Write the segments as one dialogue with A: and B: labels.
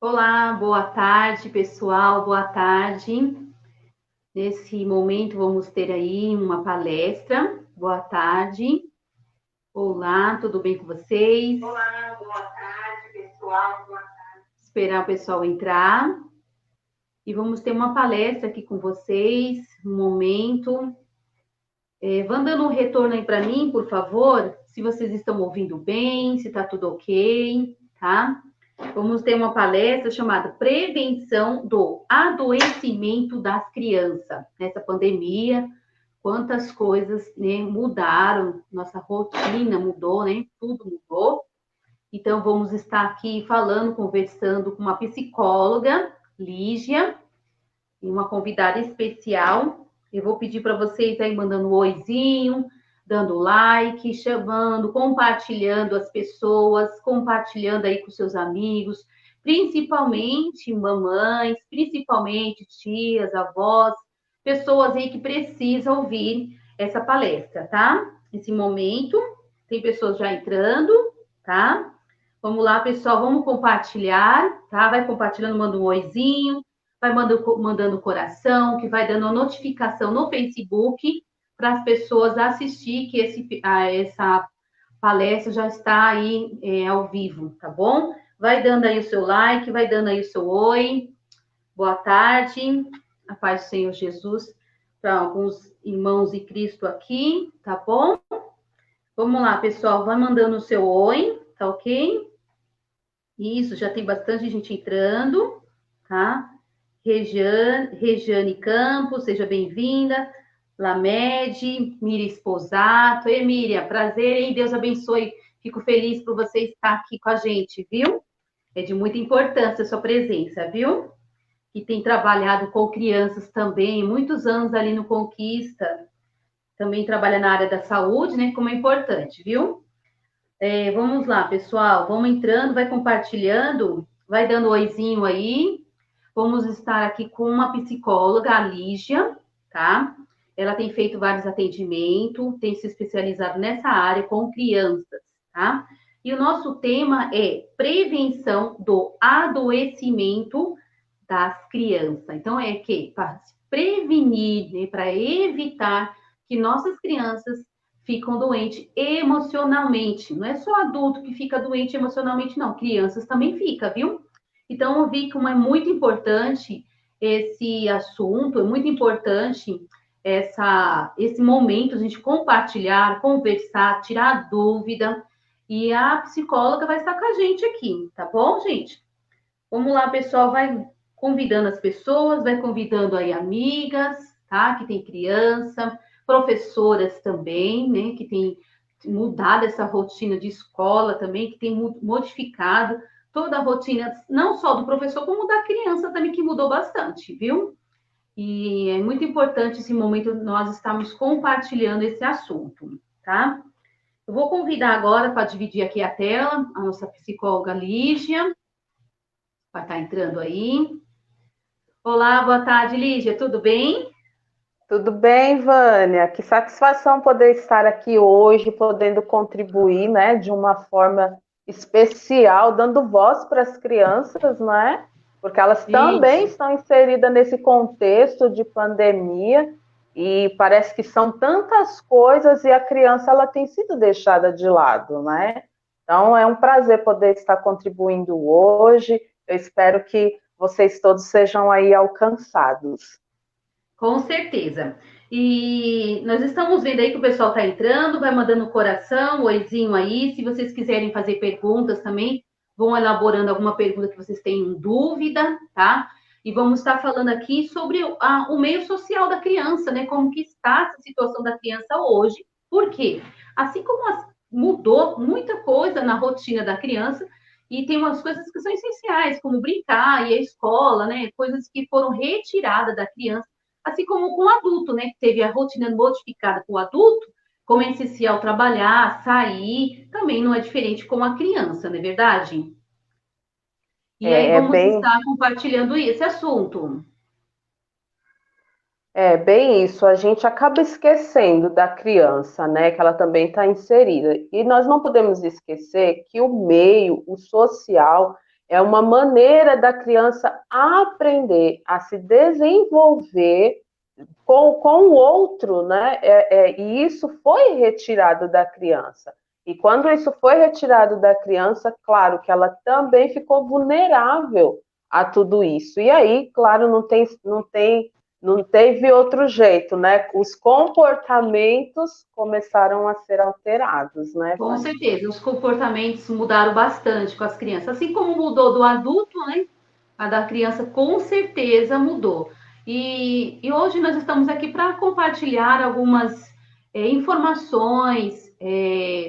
A: Olá, boa tarde, pessoal, boa tarde. Nesse momento vamos ter aí uma palestra. Boa tarde. Olá, tudo bem com vocês? Olá, boa tarde, pessoal. Boa tarde. Esperar o pessoal entrar. E vamos ter uma palestra aqui com vocês, um momento. Vão dando um retorno aí para mim, por favor, se vocês estão ouvindo bem, se está tudo ok, tá? Vamos ter uma palestra chamada Prevenção do Adoecimento das Crianças. Nessa pandemia, quantas coisas, né, mudaram, nossa rotina mudou, né? Tudo mudou. Então, vamos estar aqui falando, conversando com uma psicóloga, Lígia, e uma convidada especial. Eu vou pedir para vocês aí mandando um oizinho, dando like, chamando, compartilhando as pessoas, compartilhando aí com seus amigos, principalmente mamães, principalmente tias, avós, pessoas aí que precisam ouvir essa palestra, tá? Nesse momento, tem pessoas já entrando, tá? Vamos lá, pessoal, vamos compartilhar, tá? Vai compartilhando, manda um oizinho, vai mandando coração, que vai dando notificação no Facebook para as pessoas assistir que essa palestra já está aí ao vivo, tá bom? Vai dando aí o seu like, vai dando aí o seu oi. Boa tarde, a paz do Senhor Jesus para alguns irmãos em Cristo aqui, tá bom? Vamos lá, pessoal, vai mandando o seu oi, tá ok? Isso, já tem bastante gente entrando, tá? Regiane Campos, seja bem-vinda. Lamed, Miriam Esposato. Ei, Miriam, prazer, hein? Deus abençoe. Fico feliz por você estar aqui com a gente, viu? É de muita importância a sua presença, viu? Que tem trabalhado com crianças também, muitos anos ali no Conquista. Também trabalha na área da saúde, né? Como é importante, viu? Vamos lá, pessoal. Vamos entrando, vai compartilhando, vai dando oizinho aí. Vamos estar aqui com uma psicóloga, a Lígia, tá? Ela tem feito vários atendimentos, tem se especializado nessa área com crianças, tá? E o nosso tema é prevenção do adoecimento das crianças. Então, é que para prevenir, né, para evitar que nossas crianças ficam doentes emocionalmente. Não é só adulto que fica doente emocionalmente, não. Crianças também fica, viu? Então, eu vi como é muito importante esse assunto, é muito importante esse momento, a gente compartilhar, conversar, tirar dúvida. E a psicóloga vai estar com a gente aqui, tá bom, gente? Vamos lá, pessoal, vai convidando as pessoas, vai convidando aí amigas, tá? Que tem criança, professoras também, né? Que tem mudado essa rotina de escola também, que tem modificado toda a rotina, não só do professor, como da criança também, que mudou bastante, viu? E é muito importante esse momento nós estamos compartilhando esse assunto, tá? Eu vou convidar agora para dividir aqui a tela, a nossa psicóloga Lígia, vai estar entrando aí. Olá, boa tarde, Lígia, tudo bem?
B: Tudo bem, Vânia? Que satisfação poder estar aqui hoje, podendo contribuir, né, de uma forma especial, dando voz para as crianças, não é? Porque elas também
A: Isso.
B: estão inseridas nesse contexto de pandemia e parece que são tantas coisas e a criança ela tem sido deixada de lado, né? Então é um prazer poder estar contribuindo hoje. Eu espero que vocês todos sejam aí alcançados.
A: Com certeza. E nós estamos vendo aí que o pessoal está entrando, vai mandando coração, oizinho aí. Se vocês quiserem fazer perguntas também, vão elaborando alguma pergunta que vocês tenham dúvida, tá? E vamos estar falando aqui sobre o meio social da criança, né? Como que está essa situação da criança hoje. Por quê? Assim como mudou muita coisa na rotina da criança, e tem umas coisas que são essenciais, como brincar e a escola, né? Coisas que foram retiradas da criança, assim como com o adulto, né? Que teve a rotina modificada com o adulto, como é essencial trabalhar, sair, também não é diferente com a criança, não é verdade? E aí
B: É, é
A: vamos
B: bem
A: estar compartilhando esse assunto.
B: É bem isso, a gente acaba esquecendo da criança, né, que ela também está inserida. E nós não podemos esquecer que o meio, o social, é uma maneira da criança aprender a se desenvolver com o outro, né? E isso foi retirado da criança. E quando isso foi retirado da criança, claro que ela também ficou vulnerável a tudo isso. E aí, claro, não teve outro jeito, né? Os comportamentos começaram a ser alterados, né,
A: Com
B: Vânia?
A: certeza, os comportamentos mudaram bastante com as crianças, assim como mudou do adulto, né? A da criança com certeza mudou. E hoje nós estamos aqui para compartilhar algumas informações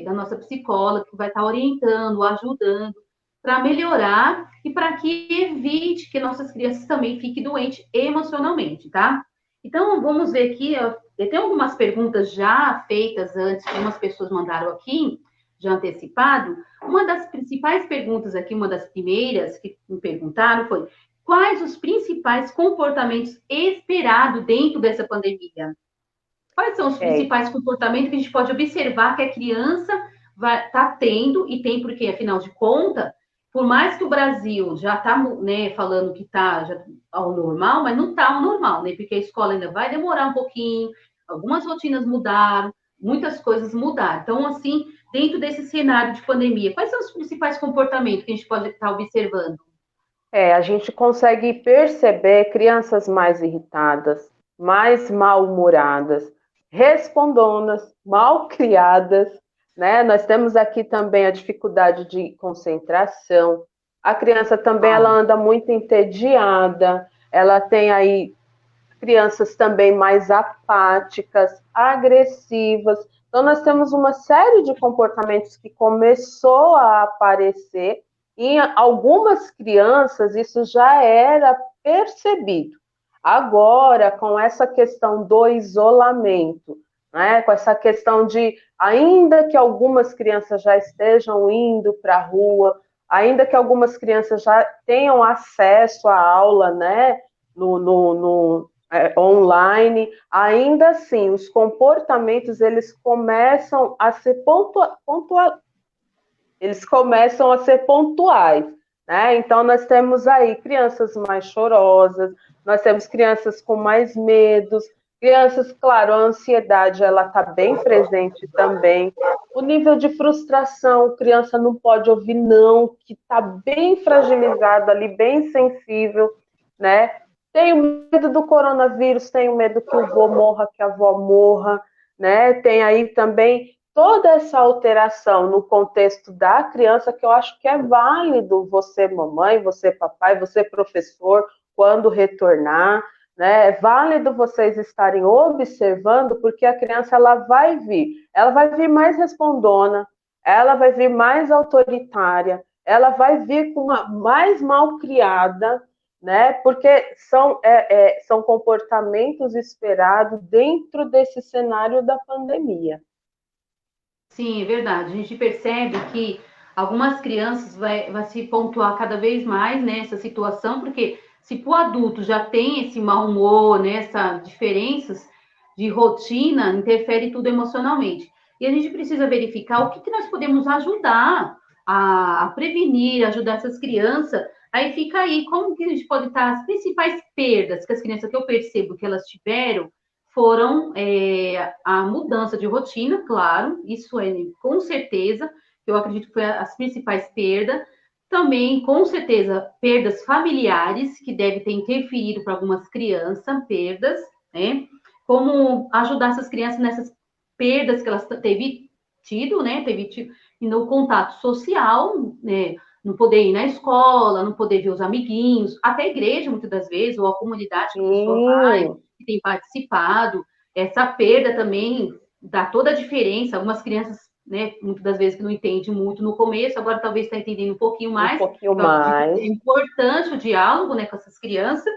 A: da nossa psicóloga, que vai estar orientando, ajudando para melhorar e para que evite que nossas crianças também fiquem doentes emocionalmente, tá? Então, vamos ver aqui, ó, tem algumas perguntas já feitas antes, que algumas pessoas mandaram aqui, já antecipado. Uma das principais perguntas aqui, uma das primeiras que me perguntaram foi: quais os principais comportamentos esperados dentro dessa pandemia? Quais são os principais comportamentos que a gente pode observar que a criança está tendo, e tem porque, afinal de contas, por mais que o Brasil já está, né, falando que está ao normal, mas não está ao normal, né? Porque a escola ainda vai demorar um pouquinho, algumas rotinas mudaram, muitas coisas mudaram. Então, assim, dentro desse cenário de pandemia, quais são os principais comportamentos que a gente pode estar observando?
B: A gente consegue perceber crianças mais irritadas, mais mal-humoradas, respondonas, mal criadas, né? Nós temos aqui também a dificuldade de concentração. A criança também ela anda muito entediada, ela tem aí crianças também mais apáticas, agressivas. Então, nós temos uma série de comportamentos que começou a aparecer. Em algumas crianças, isso já era percebido. Agora, com essa questão do isolamento, né, com essa questão de, ainda que algumas crianças já estejam indo para a rua, ainda que algumas crianças já tenham acesso à aula, né, online, ainda assim, os comportamentos eles começam a ser eles começam a ser pontuais, né? Então nós temos aí crianças mais chorosas, nós temos crianças com mais medos, crianças, claro, a ansiedade ela está bem presente também. O nível de frustração, criança não pode ouvir não, que está bem fragilizado ali, bem sensível, né? Tenho medo do coronavírus, tenho medo que o vô morra, que a avó morra, né? Tem aí também toda essa alteração no contexto da criança que eu acho que é válido você, mamãe, você, papai, você, professor, quando retornar, né? É válido vocês estarem observando, porque a criança ela vai vir mais respondona, ela vai vir mais autoritária, ela vai vir com uma mais mal criada, né? Porque são comportamentos esperados dentro desse cenário da pandemia.
A: Sim, é verdade. A gente percebe que algumas crianças vai se pontuar cada vez mais nessa situação, porque se para o adulto já tem esse mau humor, né, essas diferenças de rotina, interfere tudo emocionalmente. E a gente precisa verificar o que nós podemos ajudar a prevenir, ajudar essas crianças. Aí fica aí, como que a gente pode estar, as principais perdas que as crianças que eu percebo que elas tiveram, foram a mudança de rotina, claro, isso é com certeza, eu acredito que foi as principais perdas. Também, com certeza, perdas familiares, que deve ter interferido para algumas crianças, perdas, né? Como ajudar essas crianças nessas perdas que elas teve tido, né? Teve tido no contato social, né? Não poder ir na escola, não poder ver os amiguinhos, até a igreja, muitas das vezes, ou a comunidade que a pessoa vai, que tem participado. Essa perda também dá toda a diferença. Algumas crianças, né, muitas das vezes que não entendem muito no começo, agora talvez está entendendo um pouquinho mais.
B: Um pouquinho
A: Eu acredito que
B: mais.
A: é importante o diálogo, né, com essas crianças.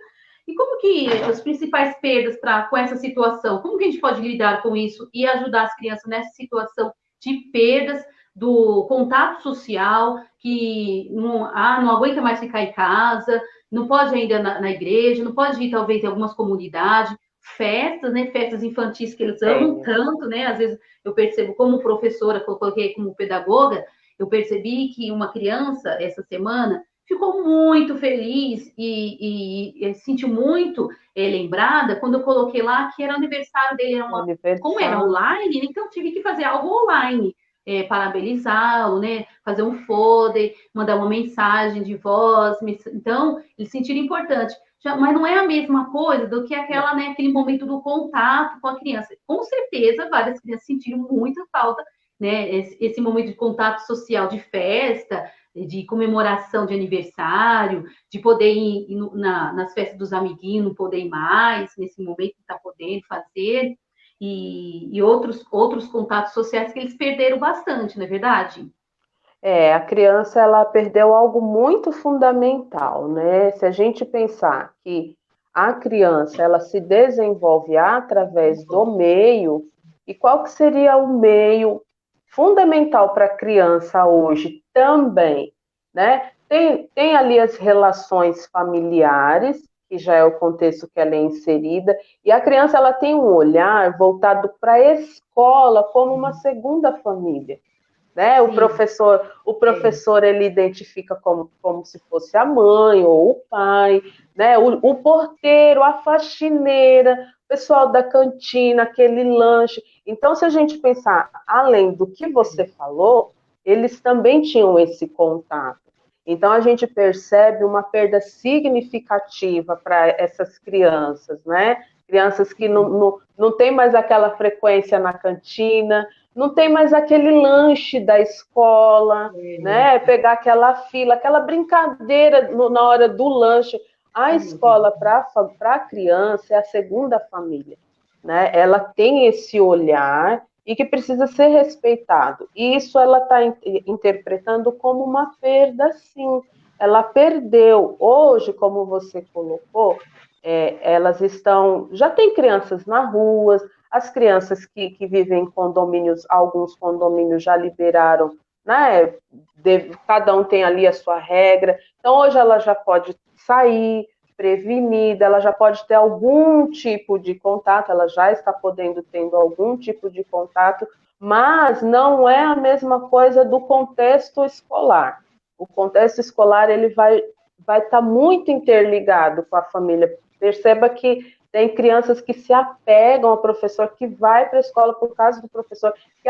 A: E como que as principais perdas com essa situação? Como que a gente pode lidar com isso e ajudar as crianças nessa situação de perdas do contato social, que não aguenta mais ficar em casa, não pode ainda na igreja, não pode ir talvez em algumas comunidades, festas, né? Festas infantis que eles amam tanto, né? Às vezes eu percebo como professora, coloquei como pedagoga, eu percebi que uma criança essa semana ficou muito feliz e se sentiu muito lembrada quando eu coloquei lá que era aniversário dele, como era
B: Aniversário.
A: online, então eu tive que fazer algo online, parabenizá-lo, né? Fazer um folder, mandar uma mensagem de voz, então eles sentiram importante. Mas não é a mesma coisa do que aquela, né, aquele momento do contato com a criança. Com certeza, várias crianças sentiram muita falta, né, esse momento de contato social, de festa, de comemoração de aniversário, de poder ir nas festas dos amiguinhos, não poder ir mais, nesse momento que está podendo fazer, e outros contatos sociais que eles perderam bastante, não é verdade?
B: A criança ela perdeu algo muito fundamental, né? Se a gente pensar que a criança ela se desenvolve através do meio, e qual que seria o meio fundamental para a criança hoje também, né? Tem ali as relações familiares, que já é o contexto que ela é inserida, e a criança ela tem um olhar voltado para a escola como uma segunda família, né?
A: Sim,
B: O professor ele identifica como se fosse a mãe ou o pai, né? O porteiro, a faxineira, o pessoal da cantina, aquele lanche. Então, se a gente pensar além do que você falou, eles também tinham esse contato. Então, a gente percebe uma perda significativa para essas crianças, né? Crianças que não tem mais aquela frequência na cantina, não tem mais aquele lanche da escola, né? Pegar aquela fila, aquela brincadeira na hora do lanche. A escola para a criança é a segunda família, né? Ela tem esse olhar e que precisa ser respeitado. E isso ela está interpretando como uma perda, sim. Ela perdeu. Hoje, como você colocou, elas estão. Já tem crianças na rua, as crianças que vivem em condomínios, alguns condomínios já liberaram, né? Cada um tem ali a sua regra. Então, hoje ela já pode sair prevenida, ela já pode ter algum tipo de contato, ela já está podendo tendo algum tipo de contato, mas não é a mesma coisa do contexto escolar. O contexto escolar ele vai estar muito interligado com a família. Perceba que tem crianças que se apegam ao professor, que vai para a escola por causa do professor, que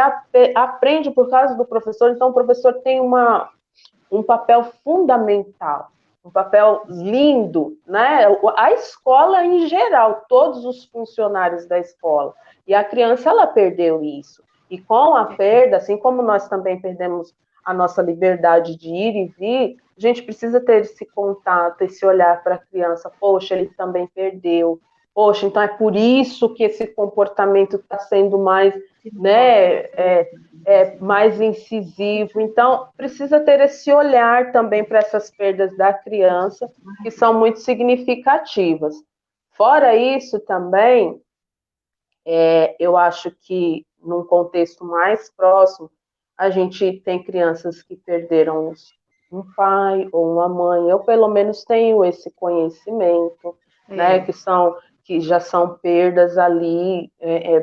B: aprende por causa do professor. Então, o professor tem um papel fundamental, um papel lindo, né? A escola em geral, todos os funcionários da escola. E a criança, ela perdeu isso. E com a perda, assim como nós também perdemos a nossa liberdade de ir e vir, a gente precisa ter esse contato, esse olhar para a criança. Poxa, ele também perdeu. Poxa, então é por isso que esse comportamento está sendo mais, né, mais incisivo. Então, precisa ter esse olhar também para essas perdas da criança, que são muito significativas. Fora isso, também, eu acho que, num contexto mais próximo, a gente tem crianças que perderam um pai ou uma mãe. Eu, pelo menos, tenho esse conhecimento, né, que já são perdas ali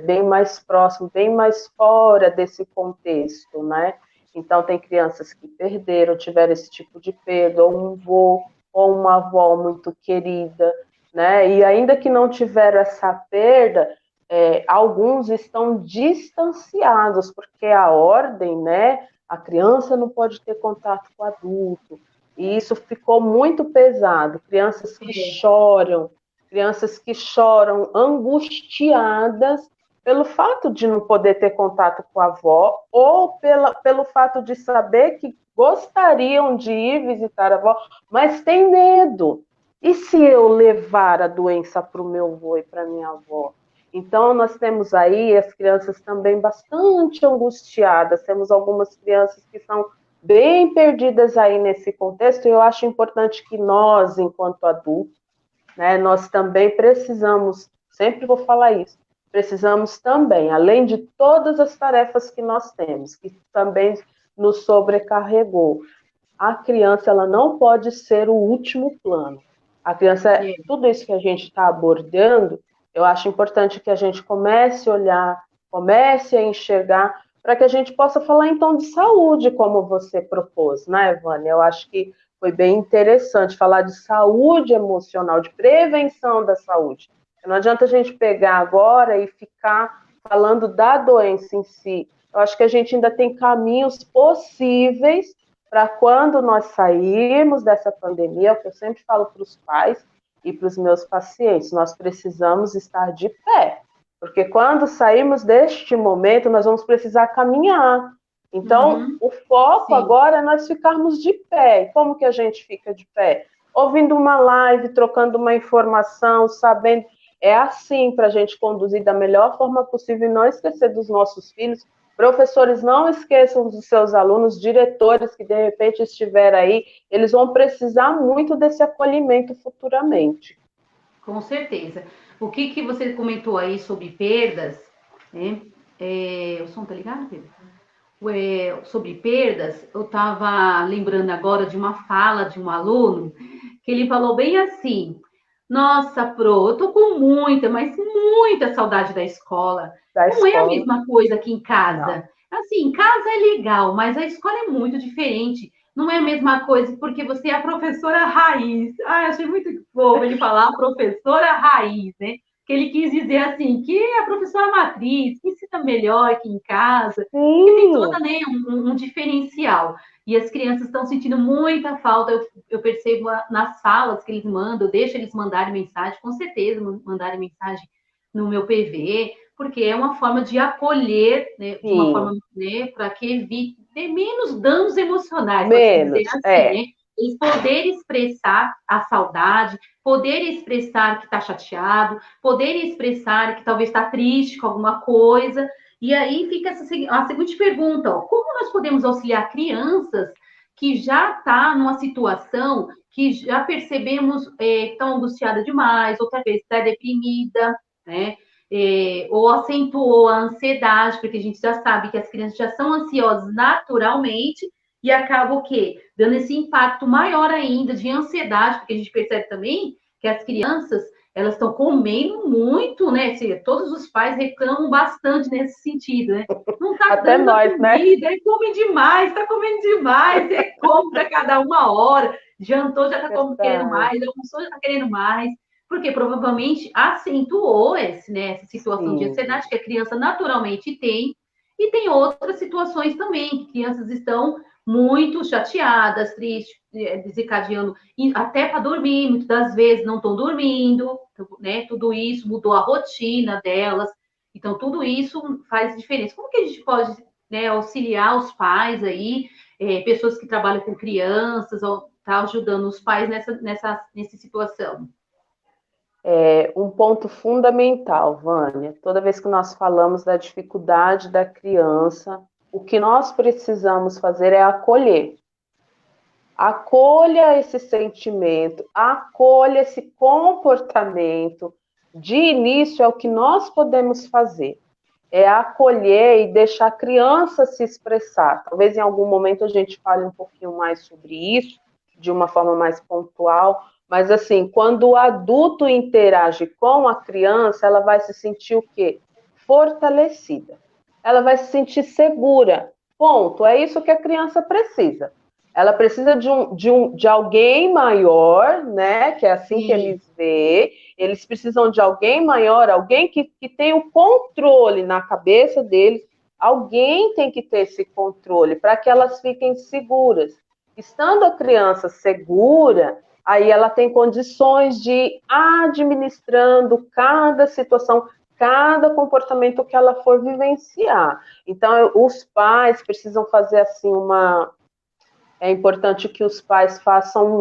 B: bem mais próximo, bem mais fora desse contexto, né? Então, tem crianças que perderam, tiveram esse tipo de perda, ou um avô, ou uma avó muito querida, né? E ainda que não tiveram essa perda, alguns estão distanciados, porque a ordem, né? A criança não pode ter contato com o adulto, e isso ficou muito pesado. Crianças que choram angustiadas pelo fato de não poder ter contato com a avó, ou pelo fato de saber que gostariam de ir visitar a avó, mas tem medo. E se eu levar a doença para o meu avô e para minha avó? Então, nós temos aí as crianças também bastante angustiadas, temos algumas crianças que são bem perdidas aí nesse contexto, e eu acho importante que nós, enquanto adultos, né, nós também precisamos, sempre vou falar isso, precisamos também, além de todas as tarefas que nós temos, que também nos sobrecarregou, a criança ela não pode ser o último plano. A criança, tudo isso que a gente está abordando, eu acho importante que a gente comece a olhar, comece a enxergar, para que a gente possa falar então de saúde, como você propôs, né, Vânia? Eu acho que foi bem interessante falar de saúde emocional, de prevenção da saúde. Não adianta a gente pegar agora e ficar falando da doença em si. Eu acho que a gente ainda tem caminhos possíveis para quando nós sairmos dessa pandemia, é o que eu sempre falo para os pais e para os meus pacientes, nós precisamos estar de pé, porque quando sairmos deste momento, nós vamos precisar caminhar. Então, o foco
A: Sim.
B: agora é nós ficarmos de pé. E como que a gente fica de pé? Ouvindo uma live, trocando uma informação, sabendo. É assim para a gente conduzir da melhor forma possível e não esquecer dos nossos filhos. Professores, não esqueçam dos seus alunos, diretores que de repente estiver aí, eles vão precisar muito desse acolhimento futuramente.
A: Com certeza. O que você comentou aí sobre perdas, né? O som tá ligado, Pedro? Sobre perdas, eu estava lembrando agora de uma fala de um aluno que ele falou bem assim: Nossa, Pro, eu tô com muita, mas muita saudade da escola.
B: Da
A: Não é a
B: escola,
A: mesma coisa que em
B: não.
A: casa. Assim, em casa é legal, mas a escola é muito diferente. Não é a mesma coisa porque você é a professora raiz. Ah, achei muito fofo ele falar professora raiz, né? Que ele quis dizer assim, que é a professora matriz, que ensina melhor que em casa, que tem
B: Sim.
A: toda, né, um diferencial. E as crianças estão sentindo muita falta, eu percebo nas falas que eles mandam, eu deixo eles mandarem mensagem, com certeza mandarem mensagem no meu PV, porque é uma forma de acolher, né, de uma forma, né, para que evite ter menos danos emocionais, pode-se dizer
B: Menos,
A: assim, né? Eles poderem expressar a saudade, poderem expressar que está chateado, poderem expressar que talvez está triste com alguma coisa. E aí fica a seguinte pergunta: ó, como nós podemos auxiliar crianças que já está numa situação que já percebemos que estão angustiadas demais, outra vez está deprimida, né? Ou acentuou a ansiedade, porque a gente já sabe que as crianças já são ansiosas naturalmente e acaba o quê? Dando esse impacto maior ainda de ansiedade, porque a gente percebe também que as crianças elas estão comendo muito, né? Todos os pais reclamam bastante nesse sentido, né? Não tá
B: até
A: dando a
B: nós, né?
A: comida, come demais, tá comendo demais, compra cada uma hora, jantou já tá querendo mais, almoçou já tá querendo mais, porque provavelmente acentuou essa situação de
B: Sim.
A: ansiedade que a criança naturalmente tem, e tem outras situações também, que crianças estão muito chateadas, tristes, desencadeando, até para dormir, muitas das vezes não estão dormindo, né? Tudo isso mudou a rotina delas, então tudo isso faz diferença. Como que a gente pode, né, auxiliar os pais aí, pessoas que trabalham com crianças, ou tá ajudando os pais nessa situação?
B: Um ponto fundamental, Vânia, toda vez que nós falamos da dificuldade da criança, o que nós precisamos fazer é acolher. Acolha esse sentimento, acolha esse comportamento. De início, é o que nós podemos fazer. É acolher e deixar a criança se expressar. Talvez em algum momento a gente fale um pouquinho mais sobre isso, de uma forma mais pontual, mas assim, quando o adulto interage com a criança, ela vai se sentir o quê? Fortalecida. Ela vai se sentir segura. Ponto. É isso que a criança precisa. Ela precisa de alguém maior, né? Que é assim que
A: Sim.
B: eles veem. Eles precisam de alguém maior, alguém que tenha o controle na cabeça deles. Alguém tem que ter esse controle para que elas fiquem seguras. Estando a criança segura, aí ela tem condições de ir administrando cada situação, cada comportamento que ela for vivenciar. Então, os pais precisam fazer assim é importante que os pais façam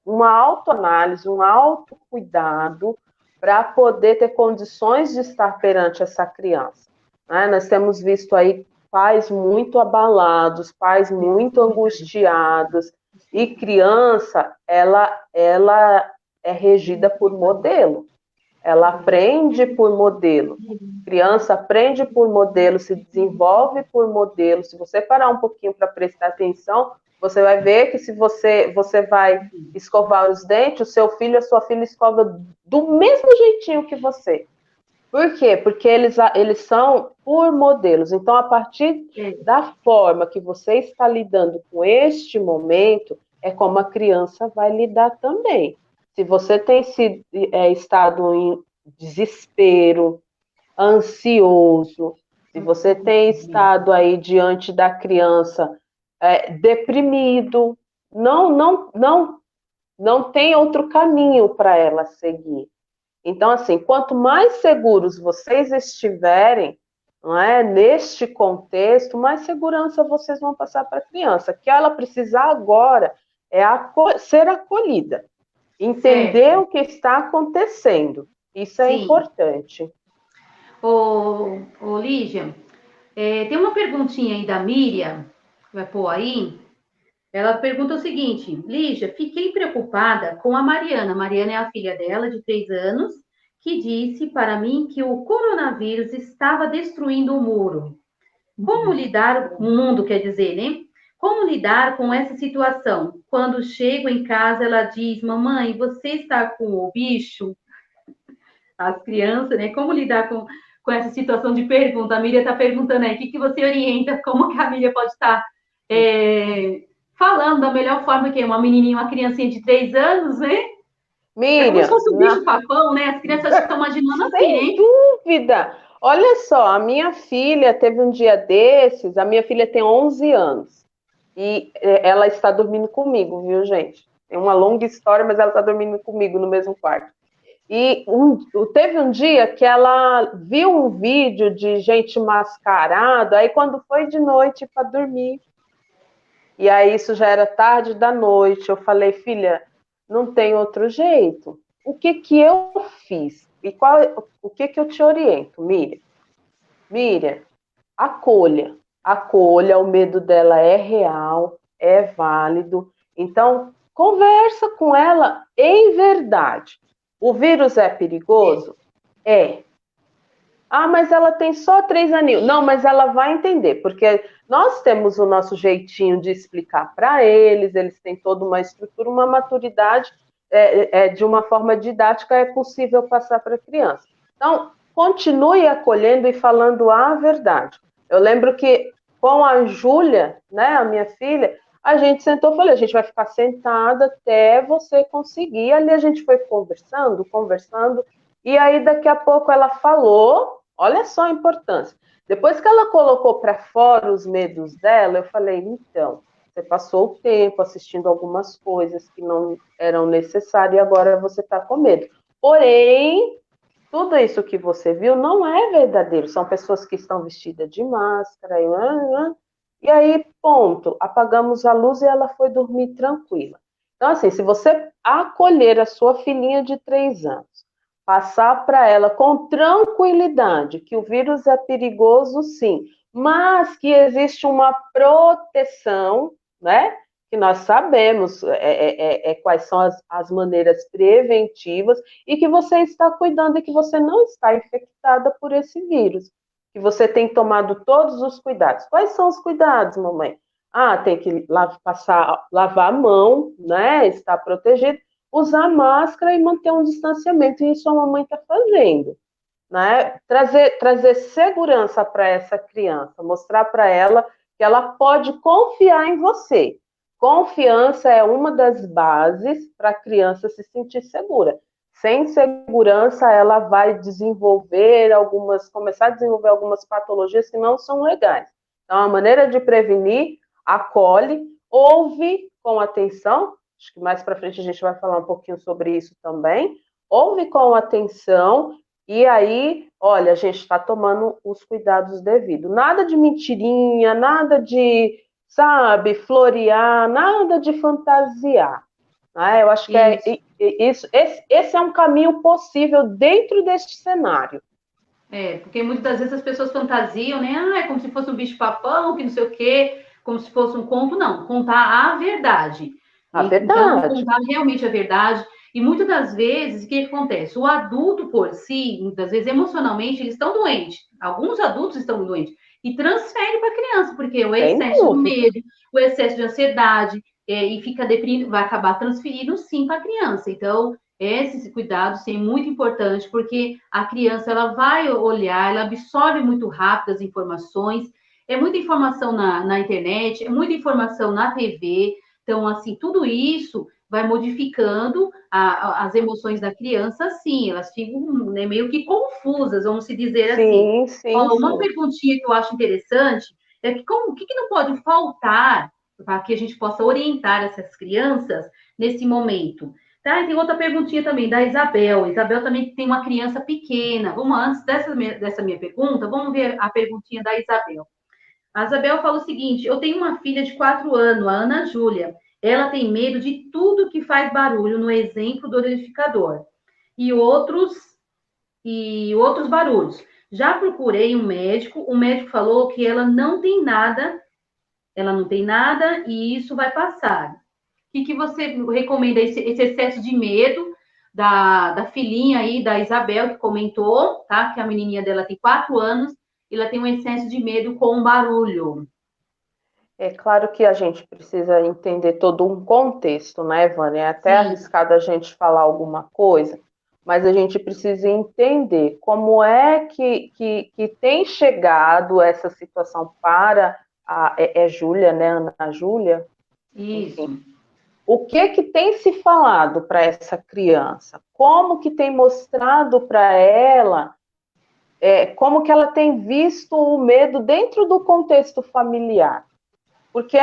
B: uma autoanálise, um autocuidado para poder ter condições de estar perante essa criança. Né? Nós temos visto aí pais muito abalados, pais muito angustiados, e criança, ela é regida por modelo. Ela aprende por modelo. Criança aprende por modelo, se desenvolve por modelo. Se você parar um pouquinho para prestar atenção, você vai ver que se você vai escovar os dentes, o seu filho, a sua filha escova do mesmo jeitinho que você. Por quê? Porque eles são por modelos. Então, a partir da forma que você está lidando com este momento, é como a criança vai lidar também. Se você tem estado em desespero, ansioso, se você tem estado aí diante da criança deprimido, não tem outro caminho para ela seguir. Então, assim, quanto mais seguros vocês estiverem, não é, neste contexto, mais segurança vocês vão passar para a criança. O que ela precisa agora é ser acolhida, entender
A: Certo.
B: o que está acontecendo. Isso é
A: Sim.
B: importante.
A: Lígia, tem uma perguntinha aí da Miriam, que vai pôr aí. Ela pergunta o seguinte: Lígia, fiquei preocupada com a Mariana. Mariana é a filha dela, de 3 anos, que disse para mim que o coronavírus estava destruindo o muro. Como lidar, o mundo quer dizer, né? Como lidar com essa situação? Quando chego em casa, ela diz: Mamãe, você está com o bicho? As crianças, né? Como lidar com essa situação de pergunta? A Miriam está perguntando aí: o que você orienta? Como que a Miriam pode estar falando da melhor forma que é uma menininha, uma criancinha de 3 anos, né? É como se
B: Miriam,
A: fosse um bicho-papão, né? As crianças estão imaginando assim,
B: sem
A: hein?
B: dúvida. Olha só, a minha filha teve um dia desses, a minha filha tem 11 anos, e ela está dormindo comigo, viu, gente? É uma longa história, mas ela está dormindo comigo no mesmo quarto. E teve um dia que ela viu um vídeo de gente mascarada, aí quando foi de noite para dormir, e aí isso já era tarde da noite, eu falei, filha, não tem outro jeito. O que que eu fiz? E o que que eu te oriento, Miriam? Miriam, acolha. Acolha, o medo dela é real, é válido. Então, conversa com ela em verdade. O vírus é perigoso? É. Ah, mas ela tem só 3 aninhos. Não, mas ela vai entender, porque nós temos o nosso jeitinho de explicar para eles têm toda uma estrutura, uma maturidade, de uma forma didática, é possível passar para a criança. Então, continue acolhendo e falando a verdade. Eu lembro que com a Júlia, né, a minha filha, a gente sentou e falou, a gente vai ficar sentada até você conseguir. Ali a gente foi conversando, e aí daqui a pouco ela falou. Olha só a importância. Depois que ela colocou para fora os medos dela, eu falei, então, você passou o tempo assistindo algumas coisas que não eram necessárias e agora você está com medo. Porém, tudo isso que você viu não é verdadeiro. São pessoas que estão vestidas de máscara. E aí, ponto, apagamos a luz e ela foi dormir tranquila. Então, assim, se você acolher a sua filhinha de 3 anos, passar para ela com tranquilidade que o vírus é perigoso, sim, mas que existe uma proteção, né? Que nós sabemos quais são as maneiras preventivas e que você está cuidando e que você não está infectada por esse vírus, que você tem tomado todos os cuidados. Quais são os cuidados, mamãe? Ah, tem que lavar a mão, né? Estar protegido, usar máscara e manter um distanciamento. E isso a mamãe está fazendo, né? Trazer segurança para essa criança, mostrar para ela que ela pode confiar em você. Confiança é uma das bases para a criança se sentir segura. Sem segurança, ela vai começar a desenvolver algumas patologias que não são legais. Então, a maneira de prevenir, acolhe, ouve com atenção. Acho que mais para frente a gente vai falar um pouquinho sobre isso também. Ouve com atenção e aí, olha, a gente está tomando os cuidados devidos. Nada de mentirinha, nada de, sabe, florear, nada de fantasiar. Eu acho que esse é um caminho possível dentro deste cenário.
A: Porque muitas das vezes as pessoas fantasiam, né? Ah, é como se fosse um bicho-papão, que não sei o quê, como se fosse um conto. Não, contar a verdade.
B: A
A: Então,
B: verdade.
A: contar realmente a verdade. E muitas das vezes, o que acontece? O adulto por si, muitas vezes, emocionalmente, eles estão doentes. Alguns adultos estão doentes. E transferem para a criança, porque o excesso do medo, o excesso de ansiedade, e fica deprimido, vai acabar transferindo sim para a criança. Então, esse cuidado sim, é muito importante, porque a criança ela vai olhar, ela absorve muito rápido as informações, é muita informação na internet, é muita informação na TV, Então, assim, tudo isso vai modificando as emoções da criança, sim, elas ficam, né, meio que confusas, vamos se dizer assim.
B: Sim, sim,
A: Ó, uma
B: sim.
A: perguntinha que eu acho interessante é que o que não pode faltar para que a gente possa orientar essas crianças nesse momento? Tá? E tem outra perguntinha também, da Isabel. Isabel também tem uma criança pequena. Vamos, antes dessa minha pergunta, vamos ver a perguntinha da Isabel. A Isabel fala o seguinte: eu tenho uma filha de 4 anos, a Ana Júlia. Ela tem medo de tudo que faz barulho, no exemplo do liquidificador e outros barulhos. Já procurei um médico, o médico falou que ela não tem nada e isso vai passar. O que você recomenda? Esse excesso de medo da filhinha aí, da Isabel, que comentou, tá? Que a menininha dela tem 4 anos e ela tem um excesso de medo com barulho.
B: É claro que a gente precisa entender todo um contexto, né, Vânia? É até
A: Sim,
B: arriscado a gente falar alguma coisa, mas a gente precisa entender como é que tem chegado essa situação para a Júlia, né, Ana Júlia?
A: isso.
B: Enfim, o que tem se falado para essa criança? Como que tem mostrado para ela, como que ela tem visto o medo dentro do contexto familiar? Porque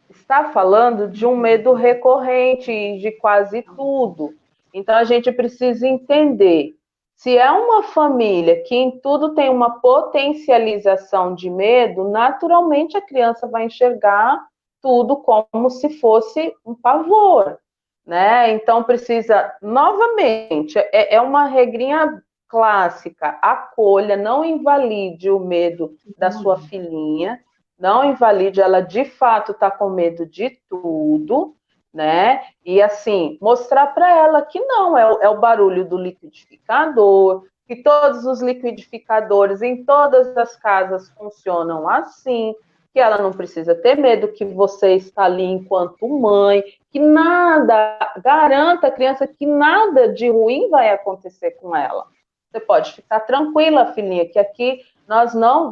B: está falando de um medo recorrente de quase tudo. Então a gente precisa entender se é uma família que em tudo tem uma potencialização de medo, naturalmente a criança vai enxergar tudo como se fosse um pavor, né? Então precisa, novamente, é uma regrinha clássica, acolha, não invalide o medo da sua filhinha, não invalide, ela de fato está com medo de tudo, né? E assim, mostrar para ela que não, é o barulho do liquidificador, que todos os liquidificadores em todas as casas funcionam assim, que ela não precisa ter medo, que você está ali enquanto mãe, que nada, garanta a criança que nada de ruim vai acontecer com ela. Você pode ficar tranquila, filhinha, que aqui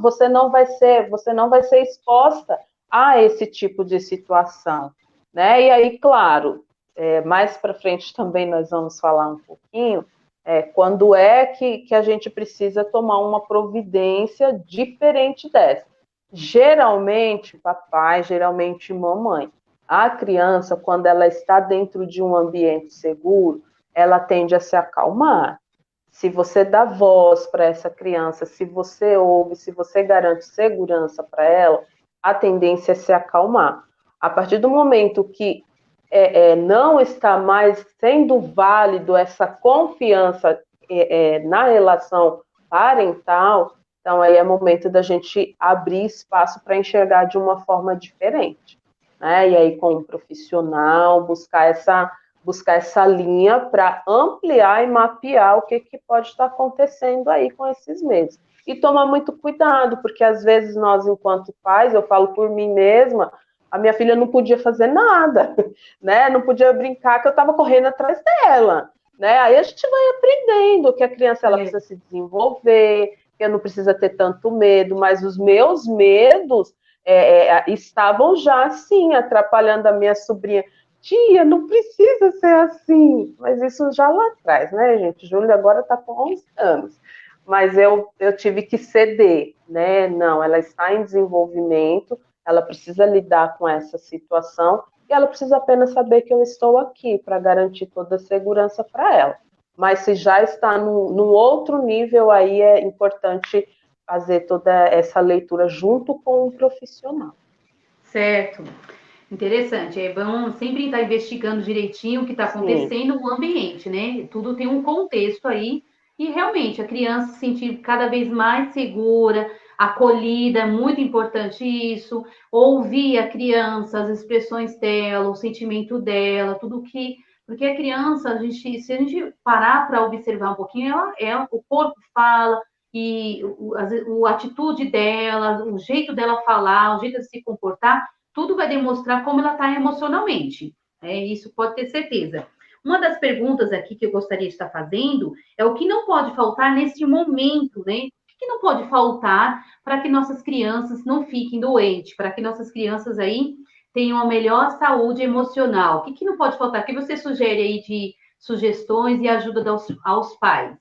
B: você não vai ser exposta a esse tipo de situação, né? E aí, claro, mais para frente também nós vamos falar um pouquinho quando é que a gente precisa tomar uma providência diferente dessa. Geralmente, papai, geralmente mamãe. A criança, quando ela está dentro de um ambiente seguro, ela tende a se acalmar. Se você dá voz para essa criança, se você ouve, se você garante segurança para ela, a tendência é se acalmar. A partir do momento que não está mais sendo válido essa confiança na relação parental, então aí é momento da gente abrir espaço para enxergar de uma forma diferente, né? E aí com um profissional buscar essa linha para ampliar e mapear o que pode estar acontecendo aí com esses medos. E tomar muito cuidado, porque às vezes nós, enquanto pais, eu falo por mim mesma, a minha filha não podia fazer nada, né? Não podia brincar, que eu estava correndo atrás dela, né? Aí a gente vai aprendendo que a criança ela precisa se desenvolver, que não precisa ter tanto medo, mas os meus medos estavam já assim atrapalhando a minha sobrinha. Tia, não precisa ser assim. Mas isso já lá atrás, né, gente? Júlia agora está com 11 anos. Mas eu tive que ceder, né? Não, ela está em desenvolvimento, ela precisa lidar com essa situação e ela precisa apenas saber que eu estou aqui para garantir toda a segurança para ela. Mas se já está num outro nível, aí é importante fazer toda essa leitura junto com um profissional.
A: Certo. Interessante. É bom sempre estar investigando direitinho o que está
B: Sim,
A: acontecendo no ambiente, né? Tudo tem um contexto aí. E realmente, a criança se sentir cada vez mais segura, acolhida, é muito importante isso. Ouvir a criança, as expressões dela, o sentimento dela, tudo que. Porque a criança, se a gente parar para observar um pouquinho, o corpo fala, e a atitude dela, o jeito dela falar, o jeito de se comportar, tudo vai demonstrar como ela está emocionalmente. Isso pode ter certeza. Uma das perguntas aqui que eu gostaria de estar fazendo é o que não pode faltar neste momento, né? O que não pode faltar para que nossas crianças não fiquem doentes, para que nossas crianças aí tenham a melhor saúde emocional? O que não pode faltar? O que você sugere aí de sugestões e ajuda aos pais?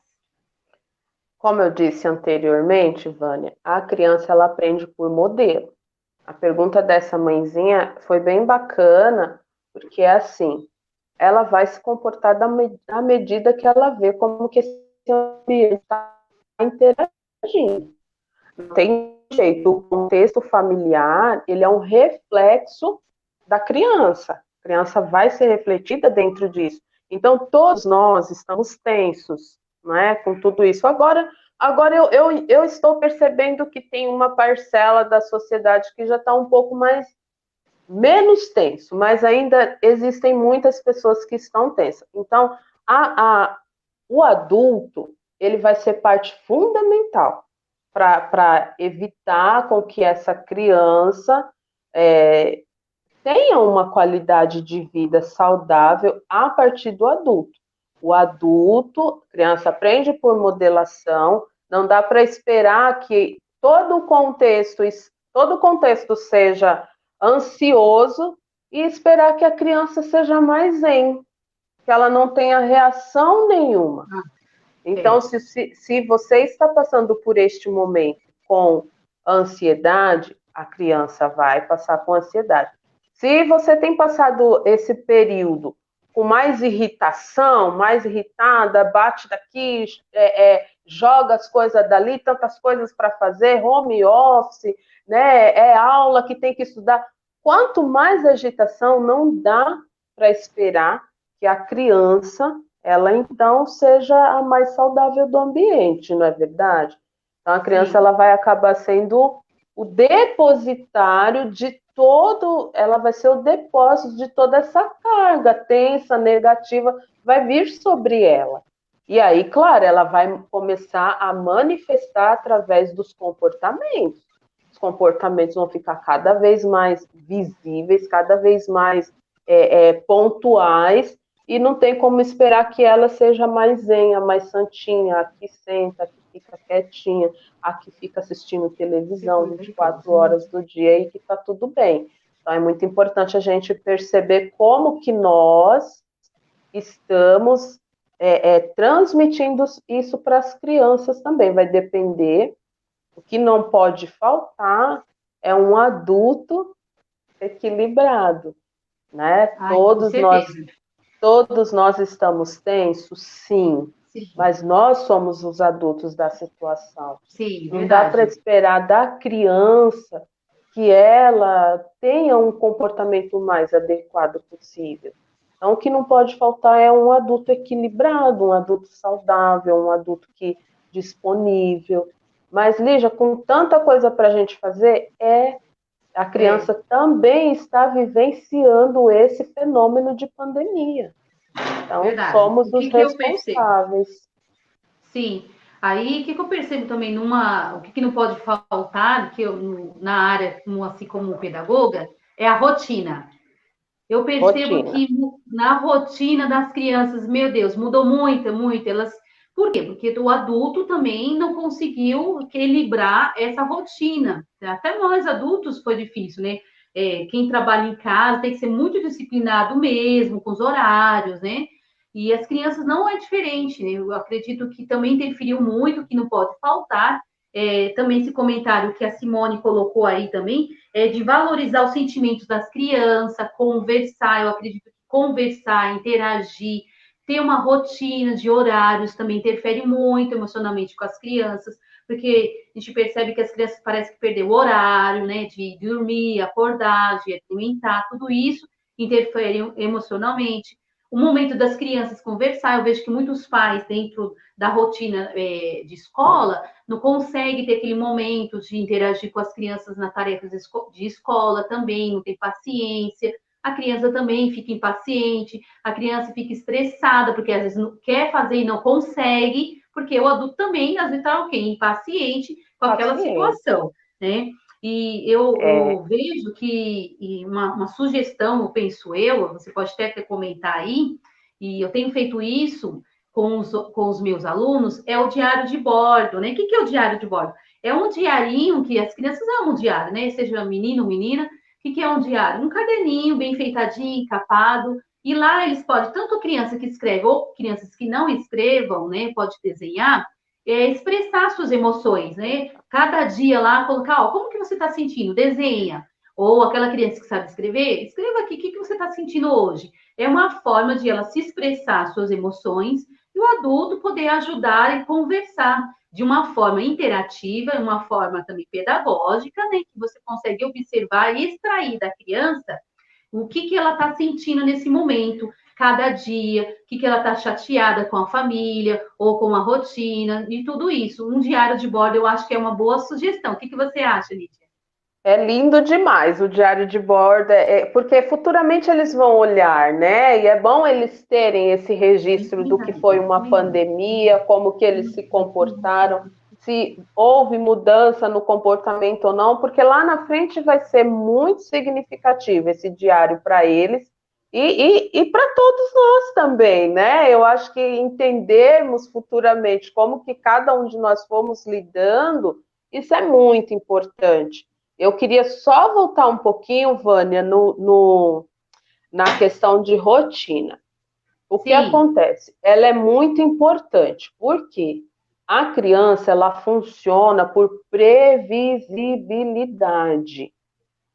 B: Como eu disse anteriormente, Vânia, a criança ela aprende por modelo. A pergunta dessa mãezinha foi bem bacana, porque é assim, ela vai se comportar à medida que ela vê como que esse ambiente está interagindo. Não tem jeito, o contexto familiar, ele é um reflexo da criança. A criança vai ser refletida dentro disso. Então, todos nós estamos tensos, né, com tudo isso. Agora eu estou percebendo que tem uma parcela da sociedade que já está um pouco mais menos tenso, mas ainda existem muitas pessoas que estão tensas. Então, o adulto, ele vai ser parte fundamental para evitar com que essa criança tenha uma qualidade de vida saudável a partir do adulto. O adulto, a criança aprende por modelação, não dá para esperar que todo o contexto seja ansioso e esperar que a criança seja mais zen, que ela não tenha reação nenhuma. Então, se você está passando por este momento com ansiedade, a criança vai passar com ansiedade. Se você tem passado esse período com mais irritação, mais irritada, bate daqui, joga as coisas dali, tantas coisas para fazer, home office, né? É aula que tem que estudar. Quanto mais agitação, não dá para esperar que a criança ela então seja a mais saudável do ambiente, não é verdade? Então a criança ela vai acabar sendo o depositário de todo, ela vai ser o depósito de toda essa carga tensa, negativa, vai vir sobre ela. E aí, claro, ela vai começar a manifestar através dos comportamentos. Os comportamentos vão ficar cada vez mais visíveis, cada vez mais pontuais, e não tem como esperar que ela seja mais zenha, mais santinha, aqui senta, aqui fica quietinha, aqui fica assistindo televisão 24 horas do dia e que está tudo bem. Então é muito importante a gente perceber como que nós estamos transmitindo isso para as crianças também. Vai depender, o que não pode faltar é um adulto equilibrado, né? Todos nós estamos tensos, sim, mas nós somos os adultos da situação.
A: Sim,
B: não dá para esperar da criança que ela tenha um comportamento mais adequado possível. Então, o que não pode faltar é um adulto equilibrado, um adulto saudável, um adulto disponível. Mas, Lígia, com tanta coisa para a gente fazer, a criança também está vivenciando esse fenômeno de pandemia. Então, somos os responsáveis.
A: Sim. Aí, o que eu percebo também o que não pode faltar, na área, assim como pedagoga, é a rotina. Eu percebo que na rotina das crianças, meu Deus, mudou muito, muito. Por quê? Porque o adulto também não conseguiu equilibrar essa rotina. Até nós adultos foi difícil, né? Quem trabalha em casa tem que ser muito disciplinado mesmo, com os horários, né? E as crianças não é diferente, né? Eu acredito que também interferiu muito, que não pode faltar. Também esse comentário que a Simone colocou aí também, de valorizar os sentimentos das crianças, conversar, eu acredito que conversar, interagir, ter uma rotina de horários também interfere muito emocionalmente com as crianças, porque a gente percebe que as crianças parecem que perderam o horário, né, de dormir, acordar, de alimentar, tudo isso interfere emocionalmente. O momento das crianças conversar, eu vejo que muitos pais, dentro da rotina de escola, não conseguem ter aquele momento de interagir com as crianças nas tarefas de escola também, não tem paciência, a criança também fica impaciente, a criança fica estressada, porque às vezes não quer fazer e não consegue, porque o adulto também, às vezes, está impaciente com aquela situação, né? E eu vejo que uma sugestão, eu penso você pode até comentar aí, e eu tenho feito isso com os meus alunos, é o diário de bordo, né? O que é o diário de bordo? É um diarinho que as crianças amam diário, né? Seja menino ou menina, que é um diário? Um caderninho bem feitadinho, encapado, e lá eles podem, tanto criança que escreve ou crianças que não escrevam, né, pode desenhar, expressar suas emoções, né? Cada dia lá, colocar, ó, como que você está sentindo? Desenha. Ou aquela criança que sabe escrever, escreva aqui o que você está sentindo hoje. É uma forma de ela se expressar suas emoções e o adulto poder ajudar e conversar de uma forma interativa, uma forma também pedagógica, né? Que você consegue observar e extrair da criança o que ela está sentindo nesse momento, cada dia, o que ela está chateada com a família ou com a rotina e tudo isso. Um diário de bordo eu acho que é uma boa sugestão. O que você acha, Lídia?
B: É lindo demais o diário de bordo, porque futuramente eles vão olhar, né? E é bom eles terem esse registro do que foi uma pandemia, como que eles se comportaram, se houve mudança no comportamento ou não, porque lá na frente vai ser muito significativo esse diário para eles e para todos nós também, né? Eu acho que entendermos futuramente como que cada um de nós fomos lidando, isso é muito importante. Eu queria só voltar um pouquinho, Vânia, na questão de rotina. O que
A: Sim.
B: acontece? Ela é muito importante, porque a criança ela funciona por previsibilidade.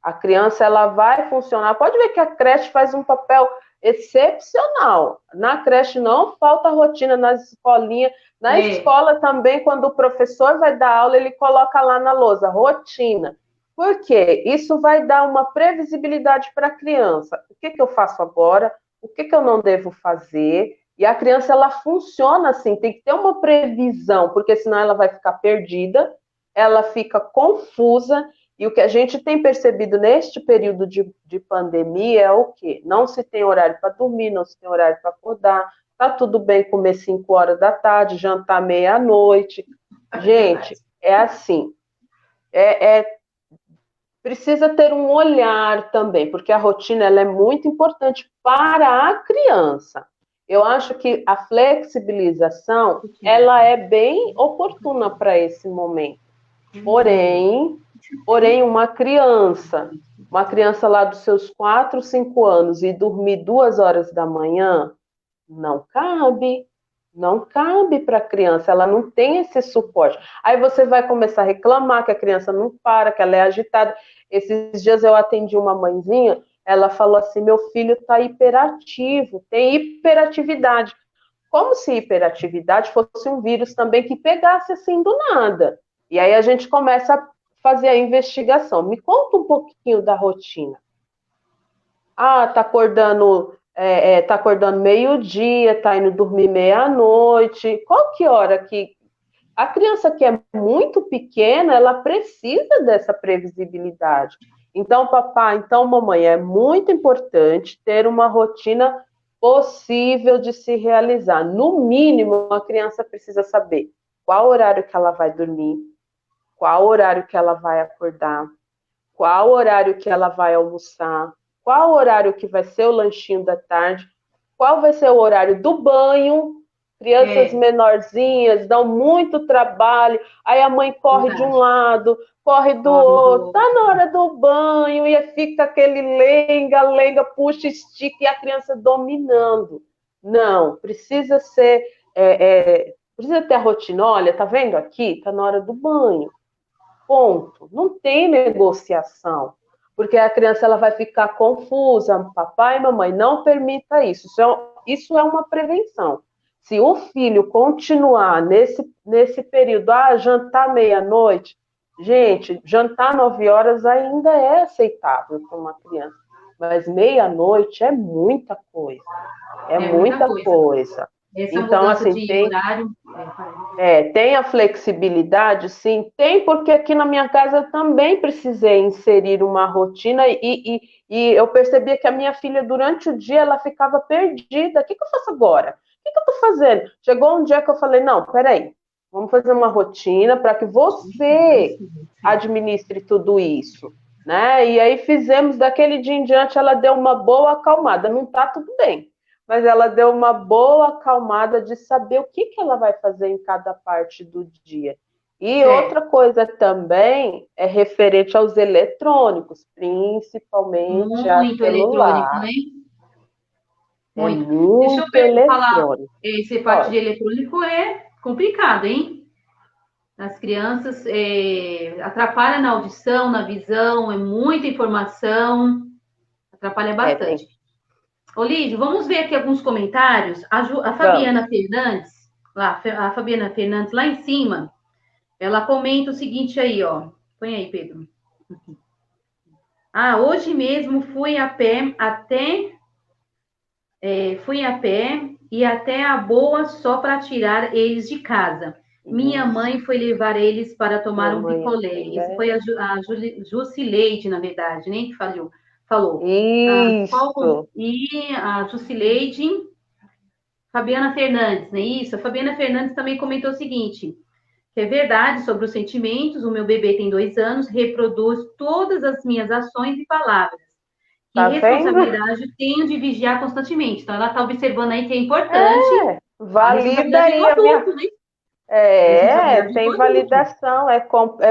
B: A criança ela vai funcionar. Pode ver que a creche faz um papel excepcional. Na creche não falta rotina, nas escolinhas. Na escola também, quando o professor vai dar aula, ele coloca lá na lousa, rotina. Por quê? Isso vai dar uma previsibilidade para a criança. O que eu faço agora? O que eu não devo fazer? E a criança, ela funciona assim, tem que ter uma previsão, porque senão ela vai ficar perdida, ela fica confusa, e o que a gente tem percebido neste período de pandemia é o quê? Não se tem horário para dormir, não se tem horário para acordar, tá tudo bem comer 5 horas da tarde, jantar meia-noite. Gente, é assim, precisa ter um olhar também, porque a rotina ela é muito importante para a criança. Eu acho que a flexibilização ela é bem oportuna para esse momento. Porém, uma criança lá dos seus 4, 5 anos e dormir 2 horas da manhã, não cabe. Não cabe para a criança, ela não tem esse suporte. Aí você vai começar a reclamar que a criança não para, que ela é agitada. Esses dias eu atendi uma mãezinha, ela falou assim: meu filho está hiperativo, tem hiperatividade. Como se hiperatividade fosse um vírus também que pegasse assim do nada. E aí a gente começa a fazer a investigação. Me conta um pouquinho da rotina. Ah, tá acordando meio-dia, tá indo dormir meia-noite. Qual que hora que a criança que é muito pequena, ela precisa dessa previsibilidade. Então, papai, então, mamãe, é muito importante ter uma rotina possível de se realizar. No mínimo, a criança precisa saber qual horário que ela vai dormir, qual horário que ela vai acordar, qual horário que ela vai almoçar, qual horário que vai ser o lanchinho da tarde, qual vai ser o horário do banho. Crianças menorzinhas dão muito trabalho, aí a mãe corre de um lado, corre do outro, tá na hora do banho, e fica aquele lenga, puxa, estica, e a criança dominando. Não, precisa ser, precisa ter a rotina, olha, tá vendo aqui? Tá na hora do banho. Ponto. Não tem negociação, porque a criança ela vai ficar confusa. Papai e mamãe, não permita isso. Isso é uma prevenção. Se o filho continuar nesse período, jantar meia-noite, gente, jantar 9 horas ainda é aceitável para uma criança, mas meia-noite é muita coisa. É muita coisa.
A: Essa
B: então,
A: mudança
B: assim,
A: de horário.
B: Tem a flexibilidade, sim, tem, porque aqui na minha casa eu também precisei inserir uma rotina e eu percebia que a minha filha, durante o dia, ela ficava perdida. O que eu faço agora? O que eu estou fazendo? Chegou um dia que eu falei, não, peraí, vamos fazer uma rotina para que você administre tudo isso, né? E aí fizemos, daquele dia em diante, ela deu uma boa acalmada. Não está tudo bem, mas ela deu uma boa acalmada de saber o que ela vai fazer em cada parte do dia. E
A: Certo.
B: outra coisa também é referente aos eletrônicos, principalmente a
A: Muito eletrônico,
B: celular.
A: né?
B: É
A: Muito. Deixa eu
B: muito
A: falar,
B: eletrônico.
A: essa parte de
B: Pode.
A: eletrônico é complicado, hein? As crianças atrapalha na audição, na visão, é muita informação, atrapalha
B: É,
A: bastante. Olívio, vamos ver aqui alguns comentários. A
B: vamos.
A: Fabiana Fernandes, a Fabiana Fernandes lá em cima, ela comenta o seguinte aí, ó. Põe aí, Pedro. Ah, hoje mesmo fui a pé e até a boa só para tirar eles de casa. Minha
B: Isso.
A: mãe foi levar eles para tomar
B: Minha
A: um
B: mãe é
A: picolé. Isso foi
B: também.
A: a Jusileide, na verdade, né, que falou.
B: Isso.
A: E a Jusileide, Fabiana Fernandes, não é isso? A Fabiana Fernandes também comentou o seguinte, que é verdade sobre os sentimentos, o meu bebê tem 2 anos, reproduz todas as minhas ações e palavras. Que
B: Tá vendo?
A: responsabilidade tenho de vigiar constantemente? Então, ela está observando aí que é importante
B: É,
A: a
B: valida
A: responsabilidade do
B: aí a minha.
A: adulto, né?
B: É,
A: Responsabilidade do
B: tem
A: adulto.
B: validação, é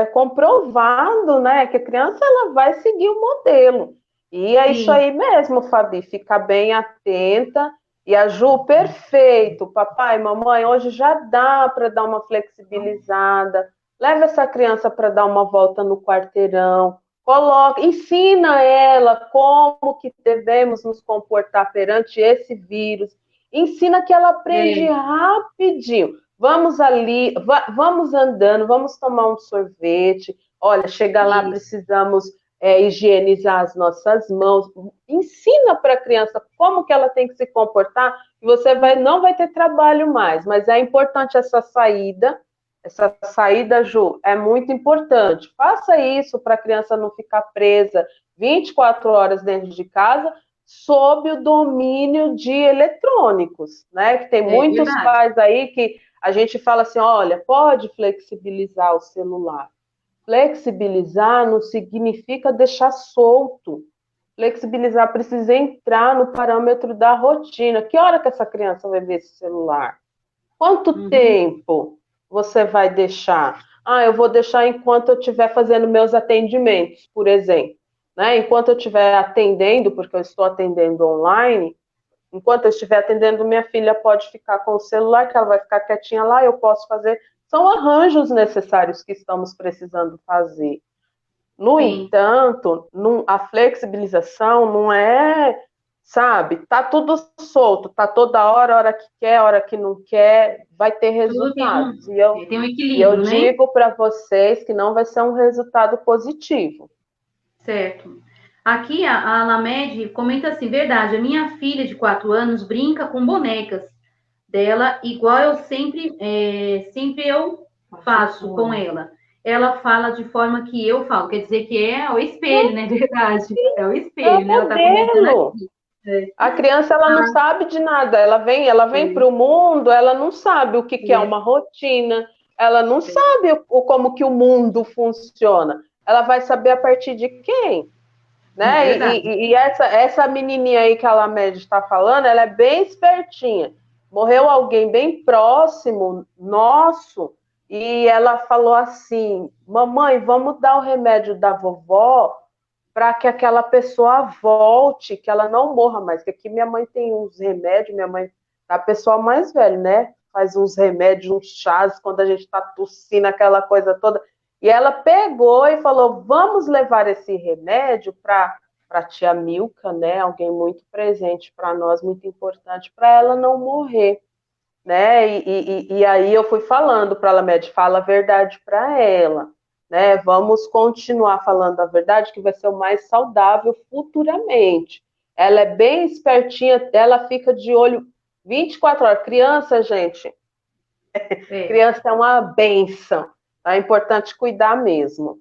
B: comprovado, né, que a criança ela vai seguir o modelo. E é isso
A: Sim,
B: aí mesmo, Fabi, fica bem atenta. E a Ju, perfeito, papai, mamãe, hoje já dá para dar uma flexibilizada. Leva essa criança para dar uma volta no quarteirão. Coloca, ensina ela como que devemos nos comportar perante esse vírus. Ensina que ela aprende
A: é,
B: rapidinho. Vamos ali, vamos andando, vamos tomar um sorvete. Olha, chega lá,
A: isso.
B: precisamos higienizar as nossas mãos. Ensina para a criança como que ela tem que se comportar e você não vai ter trabalho mais. Mas é importante essa saída, Ju, é muito importante. Faça isso para a criança não ficar presa 24 horas dentro de casa sob o domínio de eletrônicos, né? Que tem
A: É
B: muitos
A: verdade.
B: pais aí que a gente fala assim, olha, pode flexibilizar o celular. Flexibilizar não significa deixar solto. Flexibilizar precisa entrar no parâmetro da rotina. Que hora que essa criança vai ver esse celular? Quanto
A: Uhum,
B: tempo você vai deixar? Ah, eu vou deixar enquanto eu estiver fazendo meus atendimentos, por exemplo. Né? Enquanto eu estiver atendendo, porque eu estou atendendo online, enquanto eu estiver atendendo, minha filha pode ficar com o celular, que ela vai ficar quietinha lá, eu posso fazer. São arranjos necessários que estamos precisando fazer. No
A: sim.
B: entanto, a flexibilização não é, sabe, tá tudo solto, tá toda hora, hora que quer, hora que não quer, vai ter
A: Tudo
B: resultados. E
A: tem um
B: eu
A: equilíbrio, né?
B: digo para vocês que não vai ser um resultado positivo.
A: Certo. Aqui a Alamed comenta assim, verdade, a minha filha de 4 anos brinca com bonecas dela, igual sempre eu faço com ela. Ela fala de forma que eu falo, quer dizer que é o espelho, né? Verdade. É o
B: É o
A: espelho, né? Ela está comentando
B: modelo.
A: aqui. É,
B: A criança ela não sabe de nada, ela vem
A: é,
B: para o mundo, ela não sabe o que, que é
A: é,
B: uma rotina, ela não
A: é,
B: sabe como que o mundo funciona. Ela vai saber a partir de quem?
A: é
B: Né?
A: verdade.
B: E essa menininha aí que a Lamed está falando, ela é bem espertinha. Morreu alguém bem próximo nosso e ela falou assim: mamãe, vamos dar o remédio da vovó para que aquela pessoa volte, que ela não morra mais. Porque aqui minha mãe tem uns remédios, minha mãe é a pessoa mais velha, né? Faz uns remédios, uns chás, quando a gente está tossindo, aquela coisa toda. E ela pegou e falou: vamos levar esse remédio para a tia Milka, né? Alguém muito presente para nós, muito importante, para ela não morrer. Né? E aí eu fui falando para ela, Med, fala a verdade para ela, né? Vamos continuar falando a verdade, que vai ser o mais saudável futuramente. Ela é bem espertinha, ela fica de olho 24 horas. Criança, gente,
A: É.
B: criança é uma benção. Tá? É importante cuidar mesmo.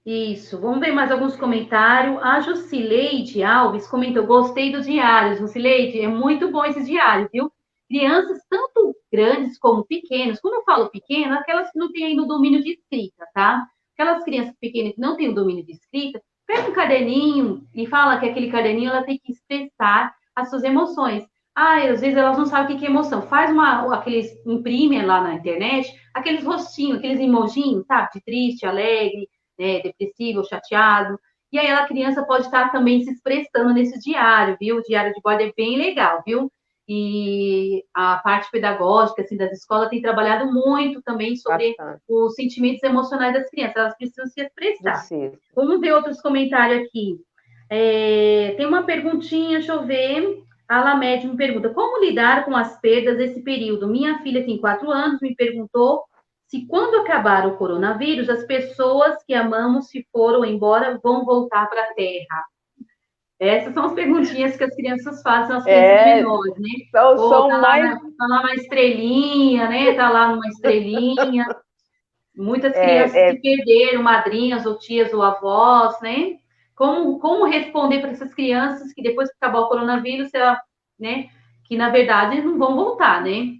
A: Isso. Vamos ver mais alguns comentários. A Jusileide Alves comentou: gostei do diário. Jusileide, é muito bom esse diário, viu? Crianças, tanto grandes como pequenas, quando eu falo pequena, aquelas que não têm ainda o domínio de escrita, tá? Aquelas crianças pequenas que não têm o domínio de escrita, pega um caderninho e fala que aquele caderninho ela tem que expressar as suas emoções. às vezes elas não sabem o que é emoção. Faz aqueles, imprime lá na internet, aqueles rostinhos, aqueles emojinhos, sabe? De triste, alegre, né? Depressivo, chateado. E aí a criança pode estar também se expressando nesse diário, viu? O diário de bordo é bem legal, viu? E a parte pedagógica, assim, das escolas tem trabalhado muito também sobre
B: Bastante.
A: os sentimentos emocionais das crianças. Elas precisam se expressar.
B: Preciso.
A: Vamos ver outros comentários aqui. Tem uma perguntinha, deixa eu ver. A Lamed me pergunta: como lidar com as perdas desse período? Minha filha tem 4 anos, me perguntou se quando acabar o coronavírus, as pessoas que amamos, se foram embora, vão voltar para a Terra. Essas são as perguntinhas que as crianças fazem, as crianças menores, né? Ou
B: São mais.
A: tá lá na estrelinha, né? Tá lá numa estrelinha. Muitas crianças que perderam madrinhas ou tias ou avós, né? Como responder para essas crianças que depois que acabar o coronavírus, né? Que na verdade não vão voltar, né?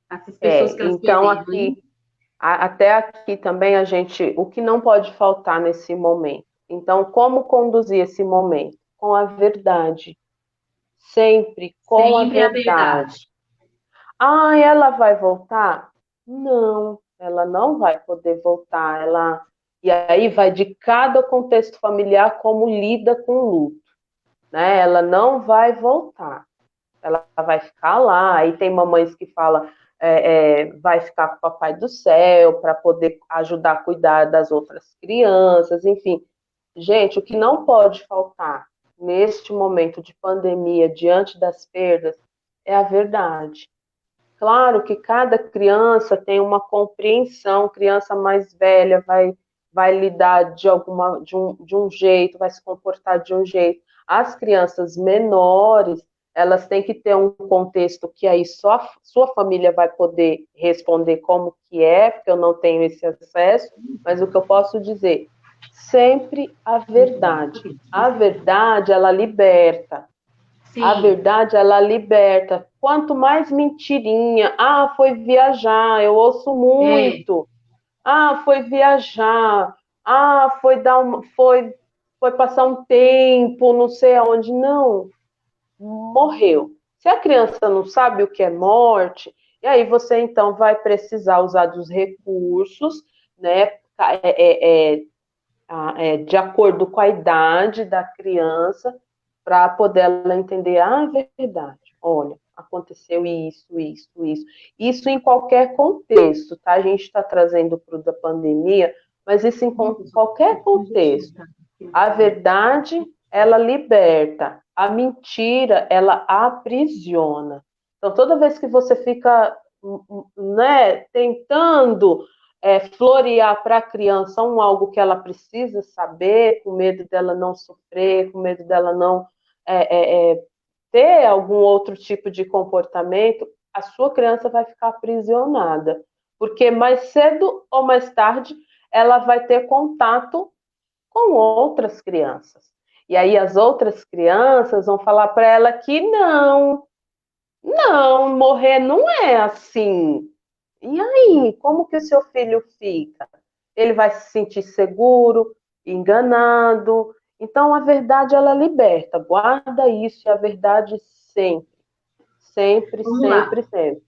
A: Essas pessoas que elas
B: Então,
A: perderam,
B: aqui,
A: hein?
B: até aqui também o que não pode faltar nesse momento. Então, como conduzir esse momento? Com a verdade. Sempre com a
A: Sempre a verdade.
B: verdade. Ah, ela vai voltar? Não, ela não vai poder voltar. E aí vai de cada contexto familiar como lida com o luto, né? Ela não vai voltar. Ela vai ficar lá. Aí tem mamães que falam, vai ficar com o papai do céu para poder ajudar a cuidar das outras crianças, enfim. Gente, o que não pode faltar neste momento de pandemia, diante das perdas, é a verdade. Claro que cada criança tem uma compreensão, criança mais velha vai lidar de um jeito, vai se comportar de um jeito. As crianças menores, elas têm que ter um contexto que aí só a sua família vai poder responder como que é, porque eu não tenho esse acesso, mas o que eu posso dizer, sempre a verdade. A verdade, ela liberta. A
A: Sim,
B: verdade, ela liberta. Quanto mais mentirinha, foi viajar, eu ouço
A: é.
B: muito. Foi viajar. Foi passar um tempo, não sei aonde. Não, morreu. Se a criança não sabe o que é morte, e aí você então vai precisar usar dos recursos, né? De acordo com a idade da criança, para poder ela entender a verdade. Olha, aconteceu isso, isso, isso. Isso em qualquer contexto, tá? A gente está trazendo para o da pandemia, mas isso em qualquer contexto. A verdade, ela liberta. A mentira, ela aprisiona. Então, toda vez que você fica, né, tentando florear para a criança algo que ela precisa saber, com medo dela não sofrer, com medo dela não ter algum outro tipo de comportamento, a sua criança vai ficar aprisionada. Porque mais cedo ou mais tarde ela vai ter contato com outras crianças. E aí as outras crianças vão falar para ela que não, não, morrer não é assim. E aí, como que o seu filho fica? Ele vai se sentir seguro, enganado. Então, a verdade, ela liberta. Guarda isso, e a verdade sempre. Sempre,
A: Vamos lá.
B: sempre, sempre.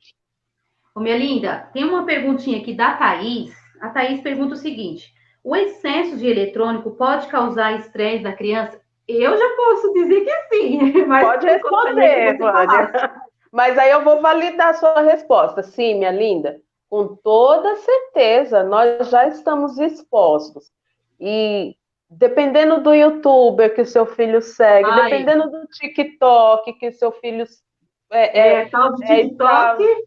A: Ô, minha linda, tem uma perguntinha aqui da Thaís. A Thaís pergunta o seguinte: o excesso de eletrônico pode causar estresse na criança? Eu já posso dizer que sim, mas
B: Pode
A: eu gostaria que
B: responder,
A: você falasse.
B: Vânia. Mas aí eu vou validar a sua resposta. Sim, minha linda, com toda certeza, nós já estamos expostos. E dependendo do youtuber que o seu filho segue,
A: Ai,
B: dependendo do TikTok que o seu filho
A: tal de TikTok.
B: está.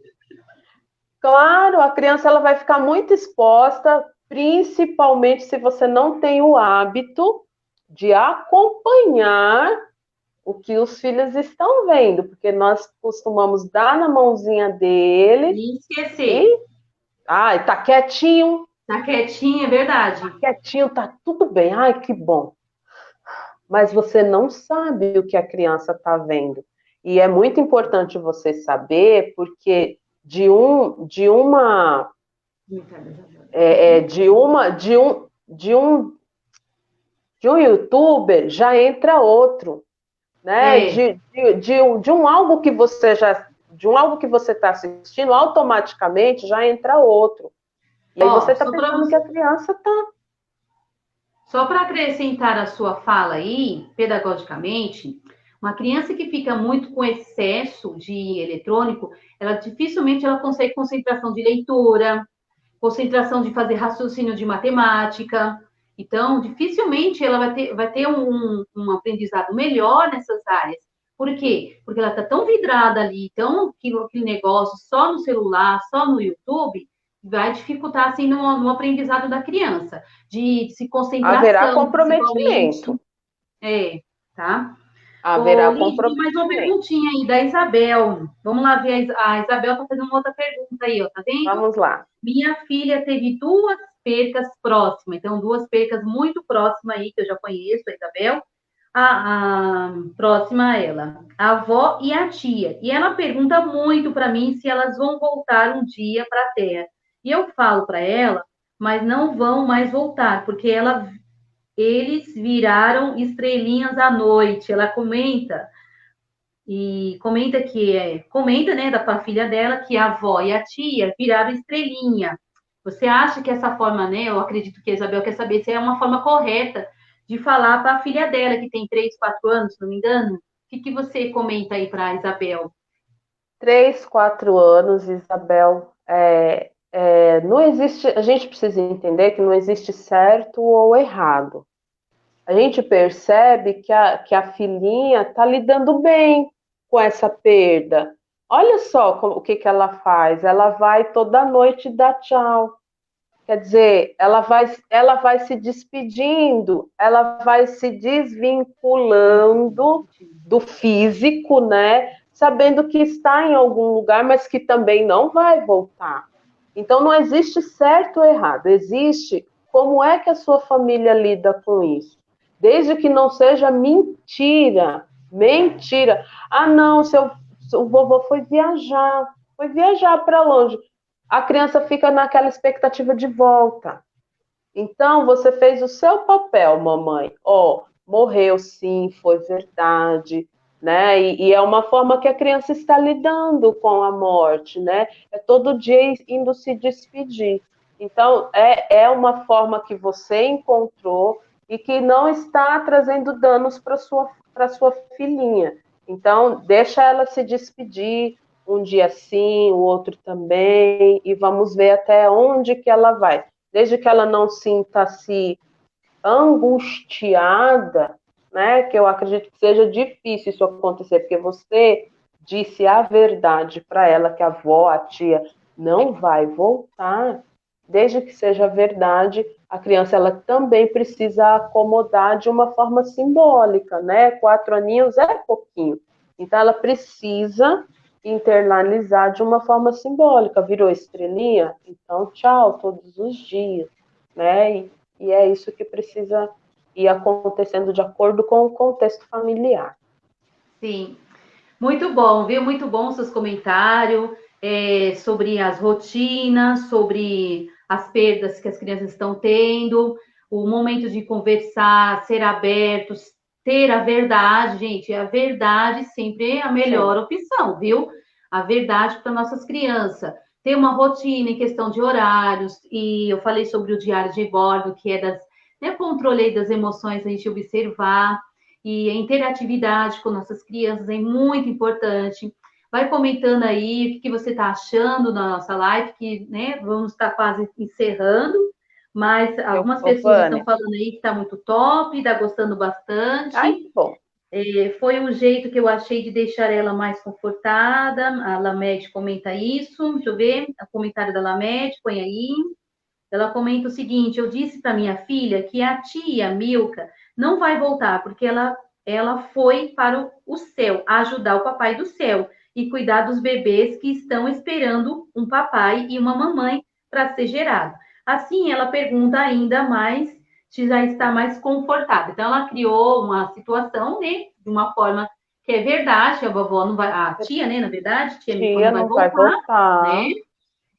B: Claro, a criança ela vai ficar muito exposta, principalmente se você não tem o hábito de acompanhar o que os filhos estão vendo, porque nós costumamos dar na mãozinha deles
A: E esquecer.
B: e, tá quietinho,
A: Tá quietinha, é verdade.
B: quietinho, tá tudo bem, ai, que bom. Mas você não sabe o que a criança está vendo. E é muito importante você saber, porque de um, de uma, de uma, de um youtuber já entra outro. né? De um algo que você já, de um algo que você está assistindo, automaticamente já entra outro. E aí você
A: Ó,
B: está pensando que a criança está.
A: só para acrescentar a sua fala aí, pedagogicamente, uma criança que fica muito com excesso de eletrônico, ela dificilmente ela consegue concentração de leitura, concentração de fazer raciocínio de matemática. Então, dificilmente ela vai ter um aprendizado melhor nessas áreas. Por quê? Porque ela está tão vidrada ali, tão aquele negócio só no celular, só no YouTube, vai dificultar assim no aprendizado da criança, de se
B: Haverá
A: concentração, principalmente.
B: comprometimento.
A: É, tá? Ô,
B: Haverá
A: Lígia, tem mais uma
B: comprometimento.
A: perguntinha aí da Isabel. Vamos lá ver, a Isabel está fazendo uma outra pergunta aí, ó, tá vendo?
B: Vamos lá.
A: Minha filha teve duas percas próximas, então duas percas muito próximas aí, que eu já conheço, a Isabel, a próxima a ela, a avó e a tia. E ela pergunta muito para mim se elas vão voltar um dia para a Terra. E eu falo para ela, mas não vão mais voltar, porque eles viraram estrelinhas à noite. Ela comenta e comenta, né, da com a filha dela que a avó e a tia viraram estrelinha. Você acha que essa forma, né? Eu acredito que a Isabel quer saber se é uma forma correta de falar para a filha dela, que tem 3, 4 anos, se não me engano. O que você comenta aí para a Isabel?
B: 3, 4 anos, Isabel. Não existe. A gente precisa entender que não existe certo ou errado. A gente percebe que a filhinha está lidando bem com essa perda. Olha só o que ela faz. Ela vai toda noite dar tchau. Quer dizer, ela vai se despedindo, ela vai se desvinculando do físico, né? Sabendo que está em algum lugar, mas que também não vai voltar. Então não existe certo ou errado, existe como é que a sua família lida com isso. Desde que não seja mentira, mentira. Ah, não, o vovô foi viajar para longe, a criança fica naquela expectativa de volta. Então, você fez o seu papel, mamãe. Ó, morreu sim, foi verdade, né? E é uma forma que a criança está lidando com a morte, né? É todo dia indo se despedir. Então, é uma forma que você encontrou e que não está trazendo danos para sua filhinha. Então, deixa ela se despedir, um dia sim, o outro também, e vamos ver até onde que ela vai. Desde que ela não sinta-se angustiada, né, que eu acredito que seja difícil isso acontecer, porque você disse a verdade para ela, que a avó, a tia, não vai voltar, desde que seja verdade, a criança ela também precisa acomodar de uma forma simbólica, né? 4 aninhos é pouquinho. Então ela precisa internalizar de uma forma simbólica. Virou estrelinha? Então tchau todos os dias, né? E é isso que precisa ir acontecendo de acordo com o contexto familiar.
A: Sim, muito bom, viu? Muito bom seus comentários sobre as rotinas, sobre as perdas que as crianças estão tendo, o momento de conversar, ser abertos, ter a verdade, gente. A verdade sempre é a melhor
B: Sim.
A: opção, viu? A verdade para nossas crianças. Ter uma rotina em questão de horários, e eu falei sobre o diário de bordo, que é né, controle das emoções, a gente observar e a interatividade com nossas crianças é muito importante. Vai comentando aí o que você está achando na nossa live, que né, vamos estar quase encerrando, mas algumas pessoas estão
B: Vânia.
A: falando aí que está muito top, está gostando
B: Ai,
A: bastante.
B: que bom.
A: Foi um jeito que eu achei de deixar ela mais confortada. A Lamed comenta isso. Deixa eu ver o comentário da Lamed, põe aí. Ela comenta o seguinte: eu disse para minha filha que a tia Milka não vai voltar, porque ela foi para o céu, ajudar o papai do céu e cuidar dos bebês que estão esperando um papai e uma mamãe para ser gerado. Assim, ela pergunta ainda mais se já está mais confortável. Então, ela criou uma situação, né, de uma forma que é verdade, a vovó não vai, a tia, né, na verdade, tia Milka
B: Tia
A: não vai
B: não vai
A: voltar, né?
B: voltar.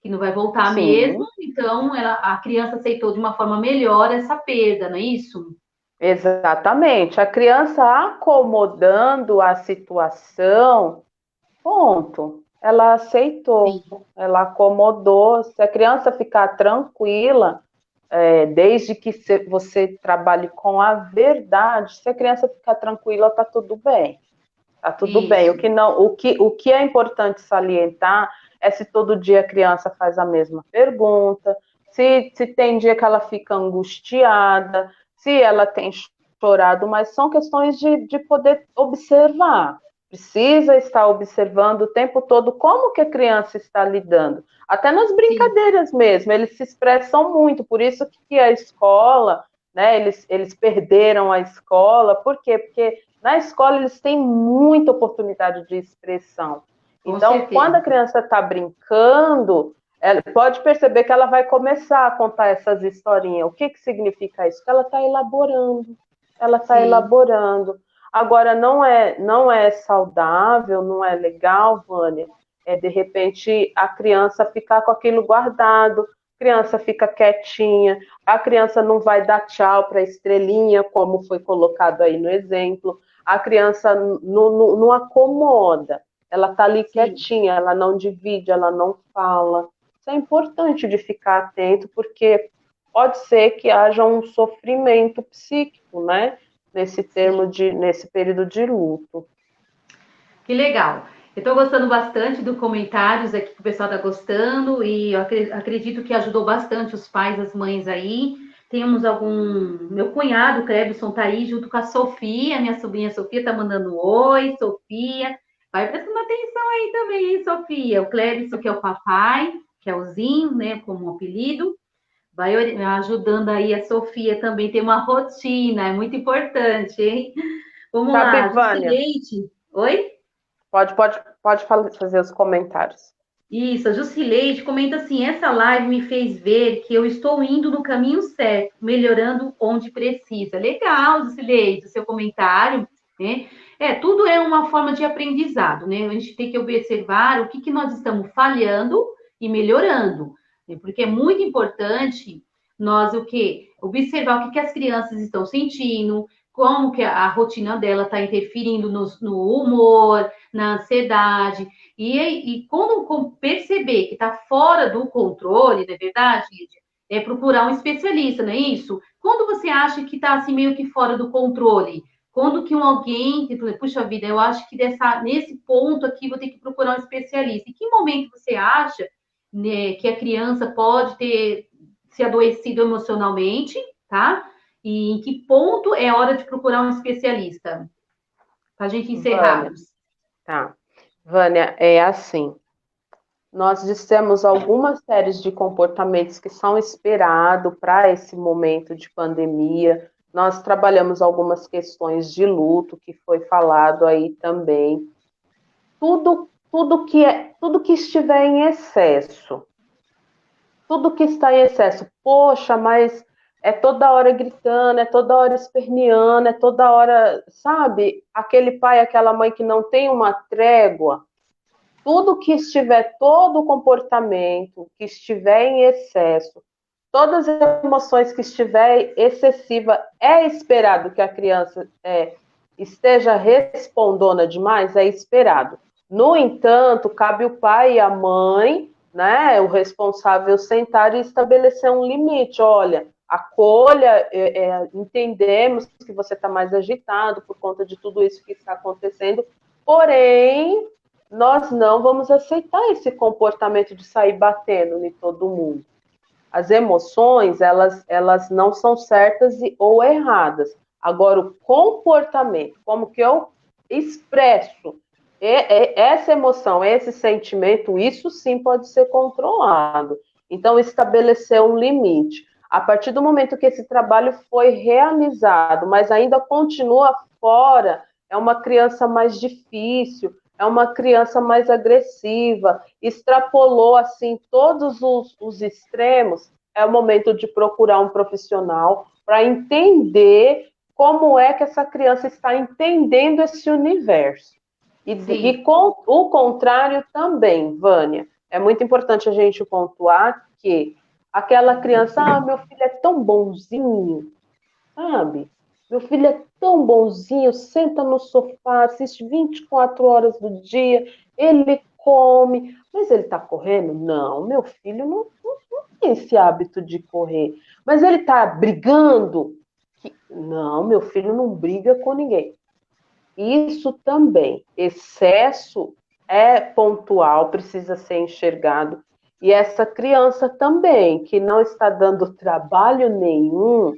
A: Que não vai voltar mesmo,
B: Sim,
A: então a criança aceitou de uma forma melhor essa perda, não é isso?
B: Exatamente. A criança acomodando a situação, ponto. Ela aceitou,
A: Sim,
B: ela acomodou. Se a criança ficar tranquila, desde que você trabalhe com a verdade, se a criança ficar tranquila, tá tudo bem. Tá tudo bem. O
A: isso,
B: que não, o que é importante salientar é se todo dia a criança faz a mesma pergunta, se tem dia que ela fica angustiada, se ela tem chorado, mas são questões de poder observar. Precisa estar observando o tempo todo como que a criança está lidando. Até nas
A: sim,
B: brincadeiras mesmo, eles se expressam muito, por isso que a escola, né, eles perderam a escola, por quê? Porque na escola, eles têm muita oportunidade de expressão.
A: com
B: Então, quando a
A: certeza.
B: criança está brincando, ela pode perceber que ela vai começar a contar essas historinhas. O que, que significa isso? Que ela está elaborando. Ela está
A: Sim,
B: elaborando. Agora, não é saudável, não é legal, Vânia, de repente a criança ficar com aquilo guardado, a criança fica quietinha, a criança não vai dar tchau para a estrelinha, como foi colocado aí no exemplo, a criança não acomoda, ela está ali
A: sim.
B: quietinha, ela não divide, ela não fala. Isso é importante de ficar atento, porque pode ser que haja um sofrimento psíquico, né?
A: Sim.
B: Nesse período de luto.
A: Que legal. Eu estou gostando bastante dos comentários aqui que o pessoal está gostando e eu acredito que ajudou bastante os pais, as mães aí. Temos algum. Meu cunhado, o Clebson, está aí junto com a Sofia, minha sobrinha Sofia está mandando um oi, Sofia. Vai prestando atenção aí também, hein, Sofia? O Clebson, que é o papai, que é o Zinho, né, como um apelido, vai ajudando aí a Sofia também ter uma rotina, é muito importante, hein? Vamos
B: Sabe,
A: lá,
B: Vânia?
A: Jusileide. Oi?
B: Pode fazer os comentários.
A: Isso, a Jusileide comenta assim: essa live me fez ver que eu estou indo no caminho certo, melhorando onde precisa. Legal, Jusileide, o seu comentário, né? Tudo é uma forma de aprendizado, né? A gente tem que observar o que, que nós estamos falhando e melhorando, né? Porque é muito importante nós o que? Observar o que, que as crianças estão sentindo, como que a rotina dela está interferindo no humor, na ansiedade. E quando perceber que está fora do controle, não é verdade, Lídia? É procurar um especialista, não é isso? Quando você acha que está assim meio que fora do controle, quando que alguém, puxa vida, eu acho que nesse ponto aqui vou ter que procurar um especialista. Em que momento você acha, né, que a criança pode ter se adoecido emocionalmente, tá? E em que ponto é hora de procurar um especialista? Para a gente
B: Vânia,
A: encerrarmos.
B: tá. Vânia, é assim. Nós dissemos algumas séries de comportamentos que são esperados para esse momento de pandemia. Nós trabalhamos algumas questões de luto, que foi falado aí também. Tudo que estiver em excesso, tudo que está em excesso. Poxa, mas é toda hora gritando, é toda hora esperneando, é toda hora, sabe? Aquele pai, aquela mãe que não tem uma trégua. Tudo que estiver, todo comportamento que estiver em excesso, todas as emoções que estiver excessiva, é esperado que a criança esteja respondona demais, é esperado. No entanto, cabe o pai e a mãe, né, o responsável, sentar e estabelecer um limite. Olha, acolha, entendemos que você está mais agitado por conta de tudo isso que está acontecendo, porém, nós não vamos aceitar esse comportamento de sair batendo em todo mundo. As emoções, elas não são certas ou erradas. Agora, o comportamento, como que eu expresso essa emoção, esse sentimento, isso sim pode ser controlado. Então, estabelecer um limite. A partir do momento que esse trabalho foi realizado, mas ainda continua fora, é uma criança mais difícil, é uma criança mais agressiva, extrapolou assim todos os extremos, é o momento de procurar um profissional para entender como é que essa criança está entendendo esse universo. E
A: Sim,
B: com o contrário também, Vânia, é muito importante a gente pontuar que aquela criança, meu filho é tão bonzinho, sabe? Meu filho é tão bonzinho, senta no sofá, assiste 24 horas do dia, ele come, mas ele está correndo? Não, meu filho não tem esse hábito de correr. Mas ele está brigando? Não, meu filho não briga com ninguém. Isso também, excesso é pontual, precisa ser enxergado. E essa criança também, que não está dando trabalho nenhum,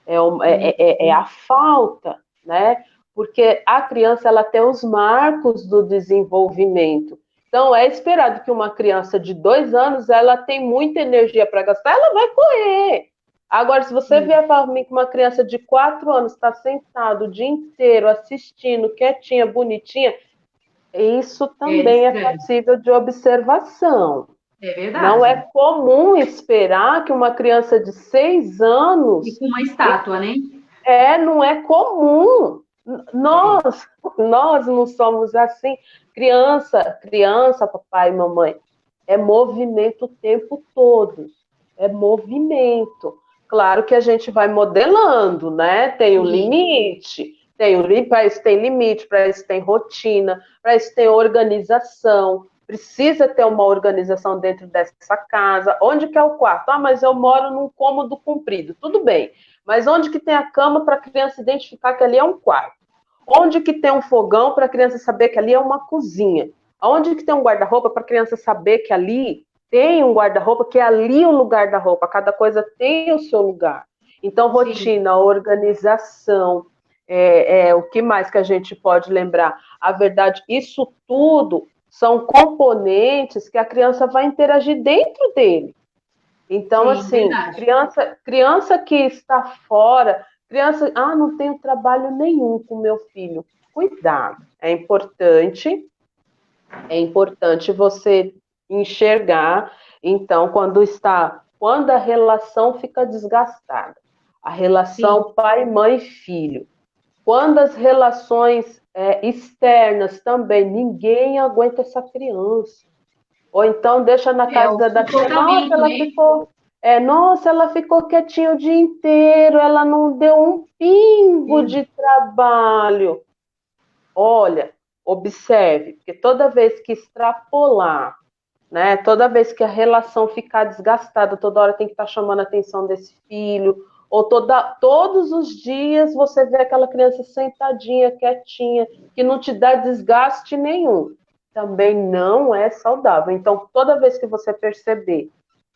B: é a falta, né? Porque a criança ela tem os marcos do desenvolvimento. Então, é esperado que uma criança de 2 anos ela tem muita energia para gastar, ela vai correr. Agora, se você vier falar comigo que uma criança de 4 anos está sentado o dia inteiro assistindo, quietinha, bonitinha, isso também é
A: estranho.
B: passível de observação.
A: É
B: Não é
A: verdade.
B: comum esperar que uma criança de 6 anos
A: E com uma estátua, né?
B: não é comum.
A: É.
B: Nós não somos assim. Criança, papai e mamãe, é movimento o tempo todo. É movimento. Claro que a gente vai modelando, né? Tem um
A: Sim,
B: limite. Para isso tem limite, para isso tem rotina, para isso tem organização. Precisa ter uma organização dentro dessa casa. Onde que é o quarto? Ah, mas eu moro num cômodo comprido. Tudo bem. Mas onde que tem a cama para a criança identificar que ali é um quarto? Onde que tem um fogão para a criança saber que ali é uma cozinha? Onde que tem um guarda-roupa para a criança saber que ali tem um guarda-roupa, que é ali o lugar da roupa, cada coisa tem o seu lugar. Então,
A: sim,
B: rotina, organização, o que mais que a gente pode lembrar? A verdade, isso tudo são componentes que a criança vai interagir dentro dele. Então,
A: sim,
B: assim,
A: verdade.
B: criança que está fora, não tenho trabalho nenhum com meu filho. Cuidado, é importante você enxergar, então, quando a relação fica desgastada, a
A: Sim,
B: relação pai, mãe, filho, quando as relações externas também, ninguém aguenta essa criança. Ou então deixa na
A: é o
B: casa da tia,
A: comportamento, né?
B: nossa, ela ficou quietinha o dia inteiro, ela não deu um pingo de trabalho. Olha, observe, porque toda vez que extrapolar, né, toda vez que a relação ficar desgastada, toda hora tem que estar chamando a atenção desse filho, ou todos os dias você vê aquela criança sentadinha, quietinha, que não te dá desgaste nenhum. Também não é saudável. Então, toda vez que você perceber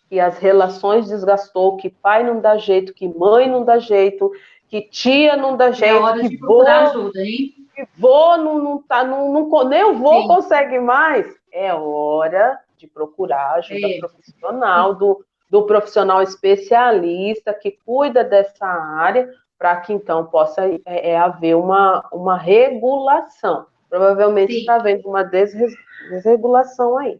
B: que as relações desgastou, que pai não dá jeito, que mãe não dá jeito, que tia não dá
A: É
B: jeito,
A: hora
B: que
A: de procurar
B: vô,
A: ajuda, hein?
B: que vô não tá, nem o vô
A: Sim,
B: consegue mais. É hora de procurar ajuda
A: é.
B: profissional,
A: E,
B: do profissional especialista que cuida dessa área, para que então possa haver uma regulação. Provavelmente está
A: sim,
B: havendo uma desregulação aí.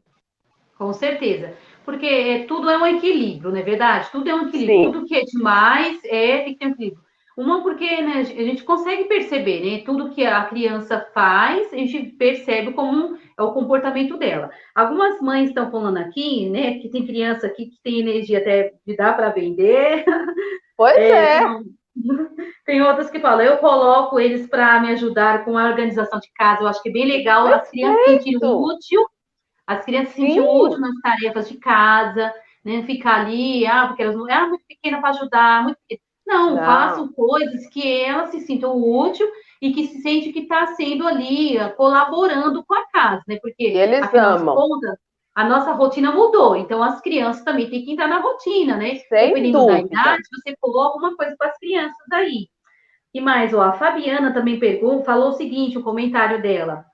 A: com certeza. Porque tudo é um equilíbrio, não é verdade? Tudo é um equilíbrio.
B: Sim,
A: Tudo que é demais tem que ter um equilíbrio. Uma, porque né, a gente consegue perceber, né? Tudo que a criança faz, a gente percebe como é o comportamento dela. Algumas mães estão falando aqui, né? Que tem criança aqui que tem energia até de dar para vender.
B: pois
A: Tem,
B: é.
A: tem outras que falam, eu coloco eles para me ajudar com a organização de casa. Eu acho que é bem legal as crianças se sentirem
B: Perfeito.
A: útil, as crianças se sentirem útil
B: Sim,
A: nas tarefas de casa, né? Ficar ali, porque elas não é muito pequena para ajudar, muito pequena. Não,
B: não.
A: façam coisas que elas se sintam útil e que se sente que está sendo ali, colaborando com a casa, né?
B: E
A: Porque,
B: eles
A: afinal de
B: amam,
A: contas, a nossa rotina mudou, então as crianças também têm que entrar na rotina, né?
B: sem
A: Dependendo da
B: dúvida.
A: idade, você coloca alguma coisa para as crianças aí. E mais, ó, a Fabiana também pegou, falou o seguinte, o comentário dela.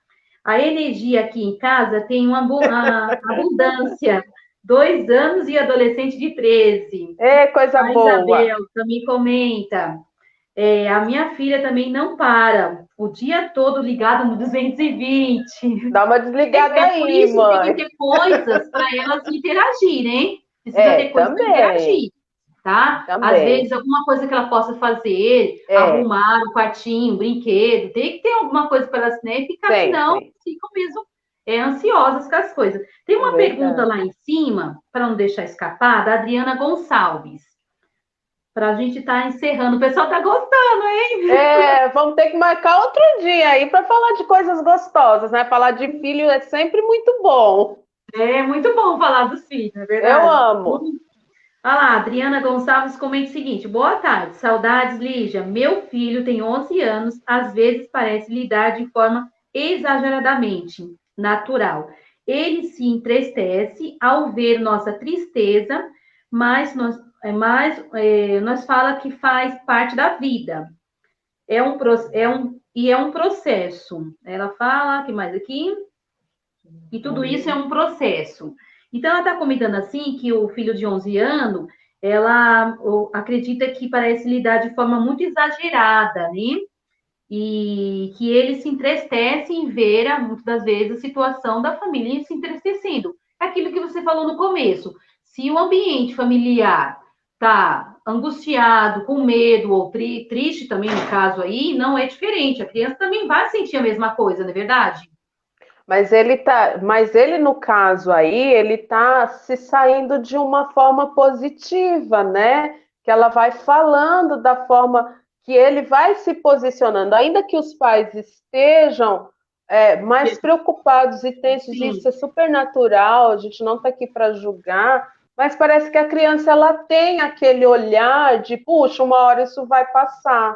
A: A energia aqui em casa tem uma abundância. 2 anos e adolescente de 13.
B: É coisa
A: A
B: boa.
A: Isabel também comenta. A minha filha também não para. O dia todo ligado no 220.
B: Dá uma desligada
A: Por
B: aí,
A: isso tem que
B: mãe.
A: ter coisas para elas interagirem, né? Precisa ter coisas para
B: Também,
A: interagir, tá? Às
B: também.
A: vezes, alguma coisa que ela possa fazer,
B: É,
A: arrumar o quartinho, um brinquedo, tem que ter alguma coisa para elas, né? Ficar, senão,
B: tem.
A: ficam mesmo ansiosas com as coisas. Tem
B: É
A: uma pergunta
B: verdade.
A: lá em cima, para não deixar escapar, da Adriana Gonçalves. para a gente estar encerrando. O pessoal está gostando, hein?
B: Vamos ter que marcar outro dia aí para falar de coisas gostosas, né? Falar de filho é sempre muito bom.
A: É muito bom falar dos filhos, é
B: Eu
A: verdade.
B: amo.
A: Olha lá, Adriana Gonçalves comenta o seguinte: boa tarde, saudades, Lígia. Meu filho tem 11 anos, às vezes parece lidar de forma exageradamente natural. Ele se entristece ao ver nossa tristeza, mas nós fala que faz parte da vida. É um processo. Ela fala, que mais aqui? E tudo isso é um processo. Então, ela está comentando assim que o filho de 11 anos, ela acredita que parece lidar de forma muito exagerada, né? E que ele se entristece em ver, muitas das vezes, a situação da família se entristecendo. É aquilo que você falou no começo. Se o ambiente familiar está angustiado, com medo ou triste também, no caso aí, não é diferente. A criança também vai sentir a mesma coisa, não é verdade?
B: Mas ele no caso aí, ele tá se saindo de uma forma positiva, né? Que ela vai falando da forma que ele vai se posicionando, ainda que os pais estejam mais preocupados e tensos, isso
A: Sim,
B: é super natural, a gente não está aqui para julgar, mas parece que a criança ela tem aquele olhar de, puxa, uma hora isso vai passar.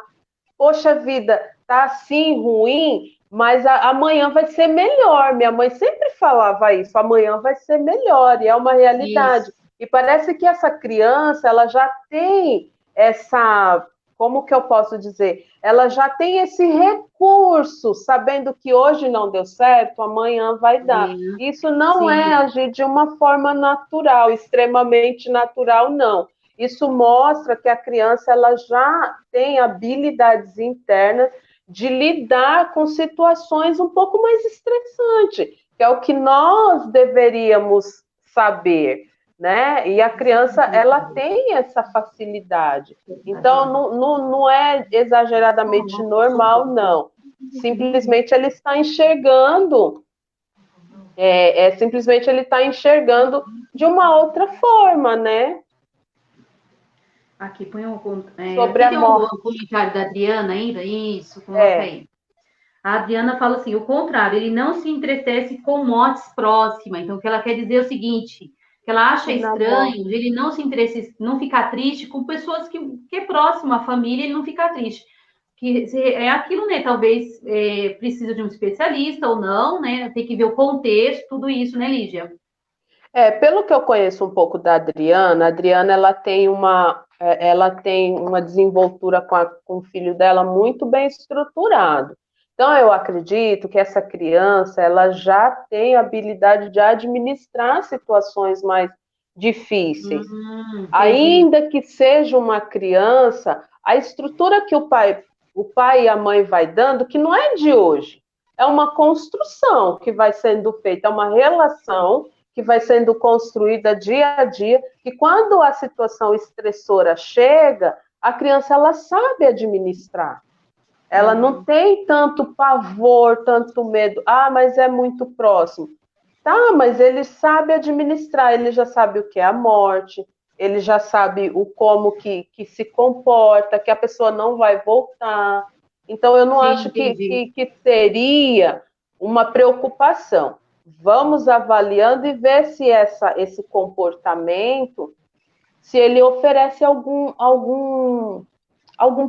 B: Poxa vida, tá assim ruim, mas amanhã vai ser melhor. Minha mãe sempre falava isso, amanhã vai ser melhor, e é uma realidade.
A: isso.
B: E parece que essa criança, ela já tem essa, como que eu posso dizer? Ela já tem esse recurso, sabendo que hoje não deu certo, amanhã vai dar. Isso não é
A: Sim,
B: agir de uma forma natural, extremamente natural, não. Isso mostra que a criança ela já tem habilidades internas de lidar com situações um pouco mais estressantes, que é o que nós deveríamos saber, né? E a criança ela tem essa facilidade. Então não é exageradamente normal, não. Simplesmente ele está enxergando, simplesmente ele está enxergando de uma outra forma, né?
A: aqui põe
B: Sobre
A: aqui
B: a
A: tem um
B: morte.
A: comentário da Adriana ainda, isso, coloca
B: É,
A: aí. A Adriana fala assim: o contrário, ele não se entristece com mortes próximas. Então, o que ela quer dizer é o seguinte: que ela acha
B: e na morte.
A: estranho ele não se entristece, não ficar triste com pessoas que é próximo à família, ele não ficar triste. Que é aquilo, né? Talvez precisa de um especialista ou não, né? Tem que ver o contexto, tudo isso, né, Lígia?
B: Pelo que eu conheço um pouco da Adriana, a Adriana ela tem uma desenvoltura com o filho dela muito bem estruturado. Então eu acredito que essa criança ela já tem a habilidade de administrar situações mais difíceis.
A: Entendi.
B: Ainda que seja uma criança, a estrutura que o pai e a mãe vai dando, que não é de hoje, é uma construção que vai sendo feita, é uma relação que vai sendo construída dia a dia, e quando a situação estressora chega, a criança ela sabe administrar. Ela não
A: Uhum.
B: tem tanto pavor, tanto medo. Ah, mas é muito próximo. Tá, mas ele sabe administrar, ele já sabe o que é a morte, ele já sabe o como que se comporta, que a pessoa não vai voltar. Então, eu não
A: Sim,
B: acho
A: entendi.
B: que seria uma preocupação. Vamos avaliando e ver se esse comportamento, se ele oferece algum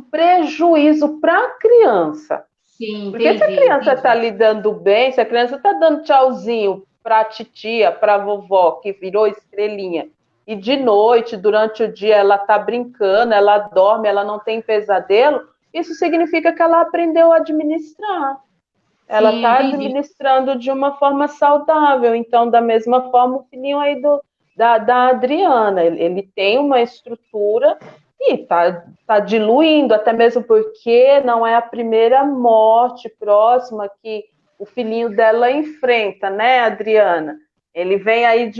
B: prejuízo para a criança.
A: Sim,
B: Porque se a
A: entendi,
B: criança está
A: entendi.
B: lidando bem, se a criança está dando tchauzinho para a titia, para a vovó, que virou estrelinha, e de noite, durante o dia, ela está brincando, ela dorme, ela não tem pesadelo, isso significa que ela aprendeu a administrar. Ela
A: Sim,
B: está
A: entendi.
B: administrando de uma forma saudável. Então, da mesma forma, o filhinho aí da Adriana, ele tem uma estrutura e tá diluindo, até mesmo porque não é a primeira morte próxima que o filhinho dela enfrenta, né, Adriana? Ele vem aí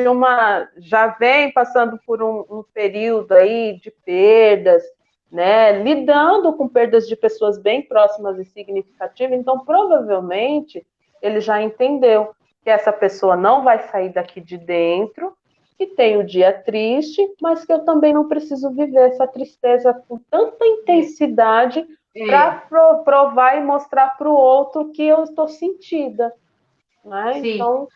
B: já vem passando por um período aí de perdas, né, lidando com perdas de pessoas bem próximas e significativas, então provavelmente ele já entendeu que essa pessoa não vai sair daqui de dentro que tem o dia triste, mas que eu também não preciso viver essa tristeza com tanta intensidade para provar e mostrar para o outro que eu estou sentida, né?
A: Sim.
B: Então,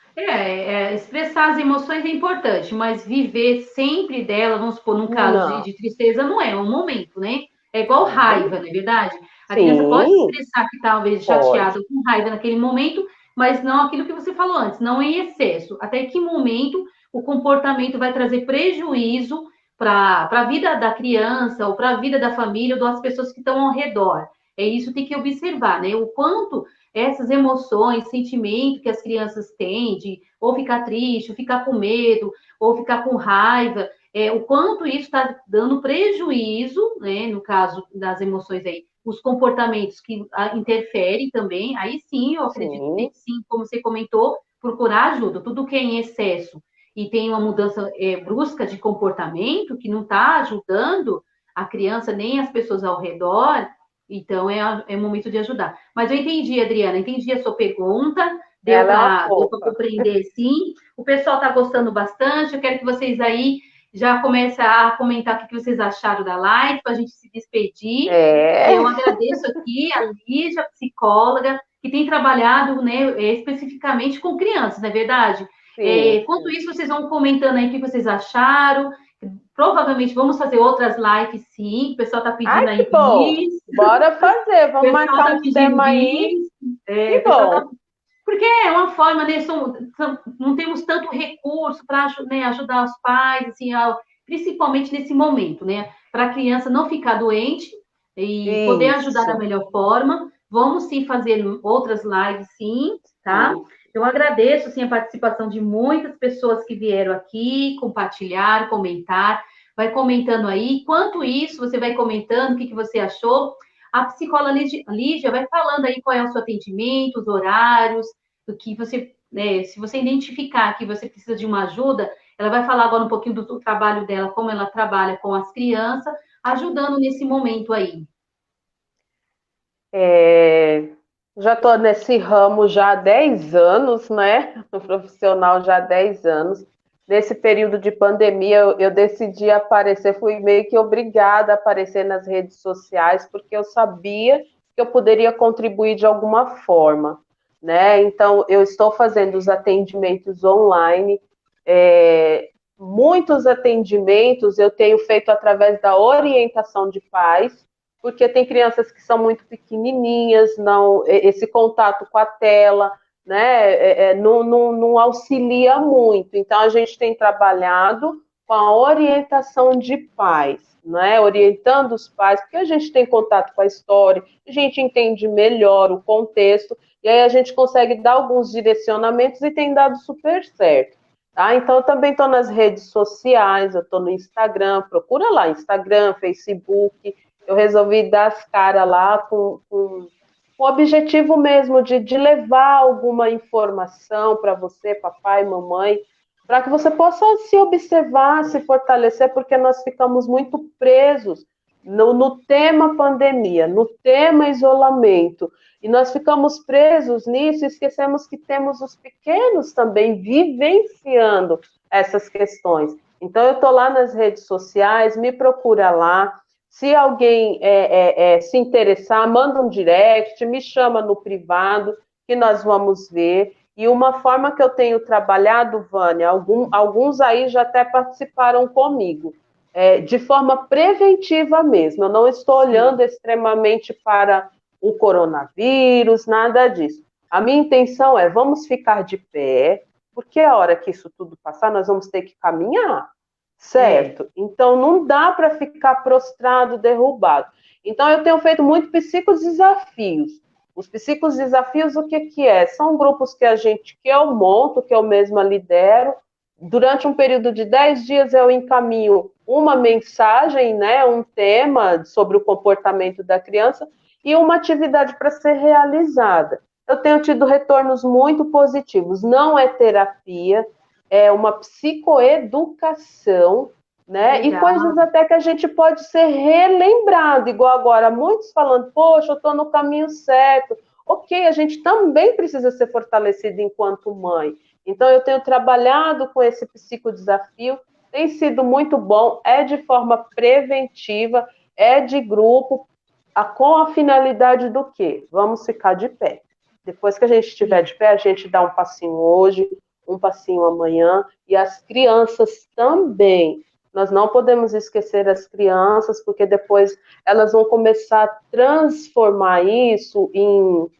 A: Expressar as emoções é importante, mas viver sempre dela, vamos supor, num caso de,
B: não.
A: de tristeza, não é um momento, né? É igual raiva, não é verdade? A criança pode
B: Sim,
A: expressar que talvez chateada
B: pode.
A: ou com raiva naquele momento, mas não aquilo que você falou antes, não em excesso. Até que momento o comportamento vai trazer prejuízo para a vida da criança ou para a vida da família ou das pessoas que estão ao redor. É isso que tem que observar, né? O quanto essas emoções, sentimento que as crianças têm de ou ficar triste, ou ficar com medo, ou ficar com raiva, o quanto isso está dando prejuízo, né, no caso das emoções aí, os comportamentos que interferem também, aí sim, eu acredito que tem
B: Sim,
A: que sim, como você comentou, procurar ajuda. Tudo que é em excesso e tem uma mudança brusca de comportamento que não está ajudando a criança nem as pessoas ao redor, então é momento de ajudar. Mas eu entendi, Adriana, entendi a sua pergunta, deu
B: ela é uma
A: para
B: fofa.
A: compreender sim. O pessoal está gostando bastante, eu quero que vocês aí já comecem a comentar o que vocês acharam da live, para a gente se despedir. Eu
B: É,
A: agradeço aqui a Lígia, psicóloga, que tem trabalhado, né, especificamente com crianças, não é verdade?
B: sim,
A: Enquanto
B: sim.
A: isso, vocês vão comentando aí o que vocês acharam. Provavelmente vamos fazer outras lives, sim. O pessoal está
B: Ai,
A: pedindo aí
B: que bom.
A: isso.
B: Bora fazer,
A: O
B: vamos
A: pessoal
B: marcar
A: está
B: uns
A: pedindo
B: temas aí.
A: isso.
B: Que
A: O pessoal está.
B: bom.
A: Porque é uma forma, né? Não temos tanto recurso para, né, ajudar os pais, assim, principalmente nesse momento, né? Para a criança não ficar doente e poder ajudar da
B: Isso.
A: melhor forma. Vamos sim fazer outras lives, sim, tá?
B: Sim.
A: Eu agradeço sim, a participação de muitas pessoas que vieram aqui, compartilhar, comentar. Vai comentando aí. Enquanto isso, você vai comentando o que você achou. A psicóloga Lígia vai falando aí qual é o seu atendimento, os horários, do que você, né, se você identificar que você precisa de uma ajuda, ela vai falar agora um pouquinho do trabalho dela, como ela trabalha com as crianças, ajudando nesse momento aí.
B: É, já estou nesse ramo já há 10 anos, né? No profissional já há 10 anos. Nesse período de pandemia, eu decidi aparecer, fui meio que obrigada a aparecer nas redes sociais, porque eu sabia que eu poderia contribuir de alguma forma, né? Então, eu estou fazendo os atendimentos online, muitos atendimentos eu tenho feito através da orientação de pais, porque tem crianças que são muito pequenininhas, não, esse contato com a tela, né, não auxilia muito. Então, a gente tem trabalhado com a orientação de pais, né, orientando os pais, porque a gente tem contato com a história, a gente entende melhor o contexto, e aí a gente consegue dar alguns direcionamentos e tem dado super certo. Tá? Então, eu também estou nas redes sociais, eu estou no Instagram, procura lá, Instagram, Facebook, eu resolvi dar as caras lá com o objetivo mesmo de levar alguma informação para você, papai, mamãe, para que você possa se observar, se fortalecer, porque nós ficamos muito presos no tema pandemia, no tema isolamento, e nós ficamos presos nisso e esquecemos que temos os pequenos também vivenciando essas questões. Então, eu estou lá nas redes sociais, me procura lá. Se alguém se interessar, manda um direct, me chama no privado, que nós vamos ver. E uma forma que eu tenho trabalhado, Vânia, alguns aí já até participaram comigo, de forma preventiva mesmo. Eu não estou
A: Sim.
B: olhando extremamente para o coronavírus, nada disso. A minha intenção é, vamos ficar de pé, porque a hora que isso tudo passar, nós vamos ter que caminhar, certo? Então, não dá para ficar prostrado, derrubado. Então, eu tenho feito muito psicodesafios. Os psicodesafios, o que que é? São grupos que eu monto, que eu mesma lidero. Durante um período de 10 dias, eu encaminho uma mensagem, né, um tema sobre o comportamento da criança e uma atividade para ser realizada. Eu tenho tido retornos muito positivos. Não é terapia, é uma psicoeducação, né? E
A: Legal.
B: coisas até que a gente pode ser relembrado, igual agora, muitos falando, poxa, eu estou no caminho certo. Ok, a gente também precisa ser fortalecido enquanto mãe. Então, eu tenho trabalhado com esse psicodesafio, tem sido muito bom, é de forma preventiva, é de grupo, com a finalidade do quê? Vamos ficar de pé. Depois que a gente estiver de pé, a gente dá um passinho hoje, um passinho amanhã, e as crianças também. Nós não podemos esquecer as crianças, porque depois elas vão começar a transformar isso em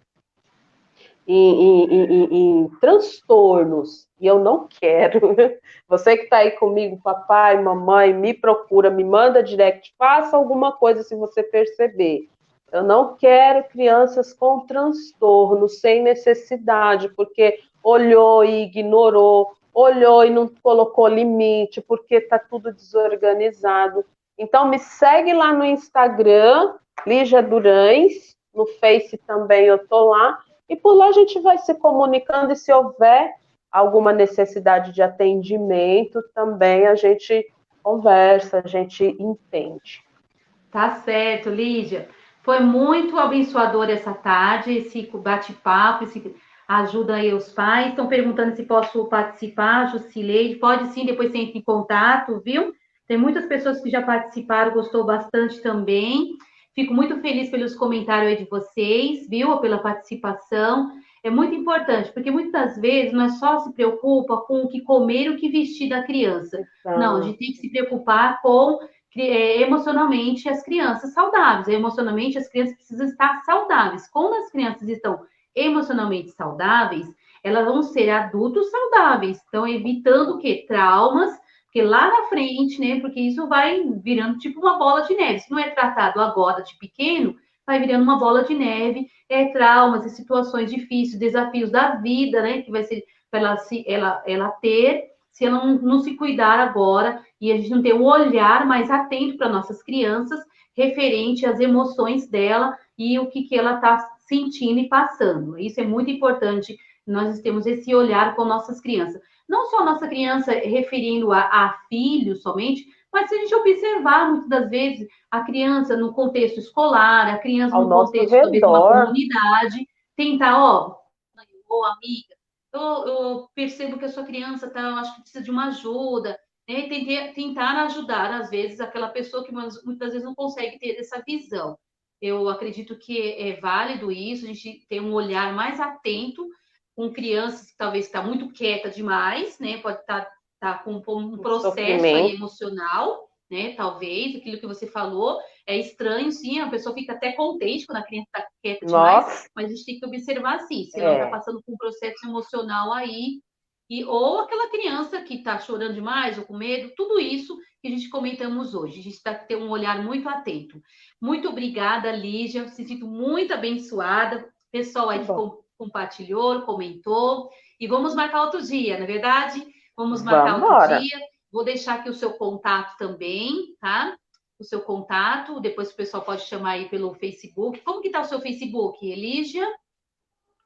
B: transtornos, e eu não quero. Você que está aí comigo, papai, mamãe, me procura, me manda direct, faça alguma coisa se você perceber. Eu não quero crianças com transtorno, sem necessidade, porque olhou e ignorou, olhou e não colocou limite, porque está tudo desorganizado. Então, me segue lá no Instagram, Lígia Durães, no Face também eu estou lá, e por lá a gente vai se comunicando, e se houver alguma necessidade de atendimento, também a gente conversa, a gente entende.
A: Tá certo, Lígia. Foi muito abençoador essa tarde, esse bate-papo, esse ajuda aí os pais. Estão perguntando se posso participar, Jusileide. Pode sim, depois você entra em contato, viu? Tem muitas pessoas que já participaram, gostou bastante também. Fico muito feliz pelos comentários aí de vocês, viu? Pela participação. É muito importante, porque muitas vezes não é só se preocupa com o que comer e o que vestir da criança. Não, a gente tem que se preocupar com emocionalmente as crianças saudáveis. Emocionalmente, as crianças precisam estar saudáveis. Quando as crianças estão emocionalmente saudáveis, elas vão ser adultos saudáveis. Então, evitando o quê? Traumas, porque lá na frente, né? Porque isso vai virando tipo uma bola de neve. Se não é tratado agora de pequeno, vai virando uma bola de neve, traumas e situações difíceis, desafios da vida, né? Que vai ser para ela ter, se ela não se cuidar agora, e a gente não ter um olhar mais atento para nossas crianças, referente às emoções dela e o que ela está sentindo e passando. Isso é muito importante, nós temos esse olhar com nossas crianças. Não só nossa criança referindo a filhos somente, mas se a gente observar, muitas das vezes, a criança no contexto escolar, a criança
B: Ao
A: no
B: nosso
A: contexto, talvez, de uma
B: redor.
A: comunidade, tentar, ó, amiga, eu percebo que a sua criança tá, eu acho que precisa de uma ajuda, né? Tentar ajudar, às vezes, aquela pessoa que muitas vezes não consegue ter essa visão. Eu acredito que é válido isso, a gente ter um olhar mais atento com crianças que talvez está muito quieta demais, né? Pode estar com um processo aí
B: Sofrimento.
A: emocional, né? Talvez, aquilo que você falou, é estranho, sim, a pessoa fica até contente quando a criança está quieta demais,
B: Nossa,
A: mas a gente tem que observar, sim, se ela não está
B: é.
A: passando por um processo emocional aí, ou aquela criança que está chorando demais ou com medo, tudo isso que a gente comentamos hoje. A gente está ter um olhar muito atento. Muito obrigada, Lígia. Me sinto muito abençoada. Pessoal aí que compartilhou, comentou. E vamos marcar outro dia, não é verdade? Vamos marcar
B: Vamos
A: outro
B: embora.
A: dia. Vou deixar aqui o seu contato também, tá? O seu contato. Depois o pessoal pode chamar aí pelo Facebook. Como que está o seu Facebook, Lígia?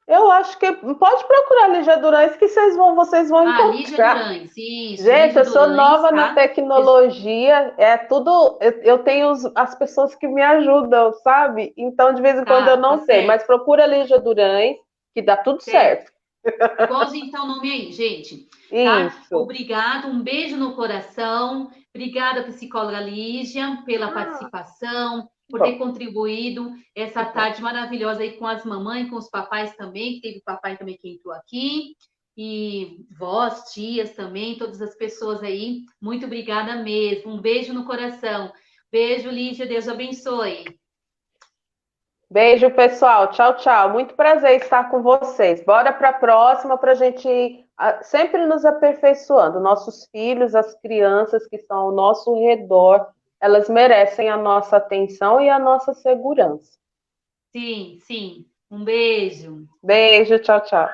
B: Eu acho que pode procurar Lígia Durães que vocês vão
A: Lígia
B: encontrar.
A: Durães. Isso,
B: Gente,
A: Lígia
B: eu sou
A: Durães,
B: nova na
A: tá?
B: tecnologia, é tudo. Eu tenho as pessoas que me ajudam, sabe? Então, de vez em quando eu
A: Tá
B: não sei, mas
A: certo.
B: procura Lígia Durães, que dá tudo
A: Certo.
B: certo.
A: Igualzinho tá o nome aí, gente. Tá?
B: Isso.
A: Obrigado, um beijo no coração. Obrigada, psicóloga Lígia, pela
B: Ah,
A: participação,
B: que
A: por ter
B: bom,
A: contribuído essa
B: que bom.
A: tarde maravilhosa aí com as mamães, com os papais também, que teve papai também que entrou aqui, e vós, tias também, todas as pessoas aí. Muito obrigada mesmo. Um beijo no coração. Beijo, Lígia. Deus abençoe.
B: Beijo, pessoal. Tchau, tchau. Muito prazer estar com vocês. Bora para a próxima para a gente ir sempre nos aperfeiçoando. Nossos filhos, as crianças que estão ao nosso redor, elas merecem a nossa atenção e a nossa segurança.
A: Sim, sim. Um beijo.
B: Beijo, tchau, tchau.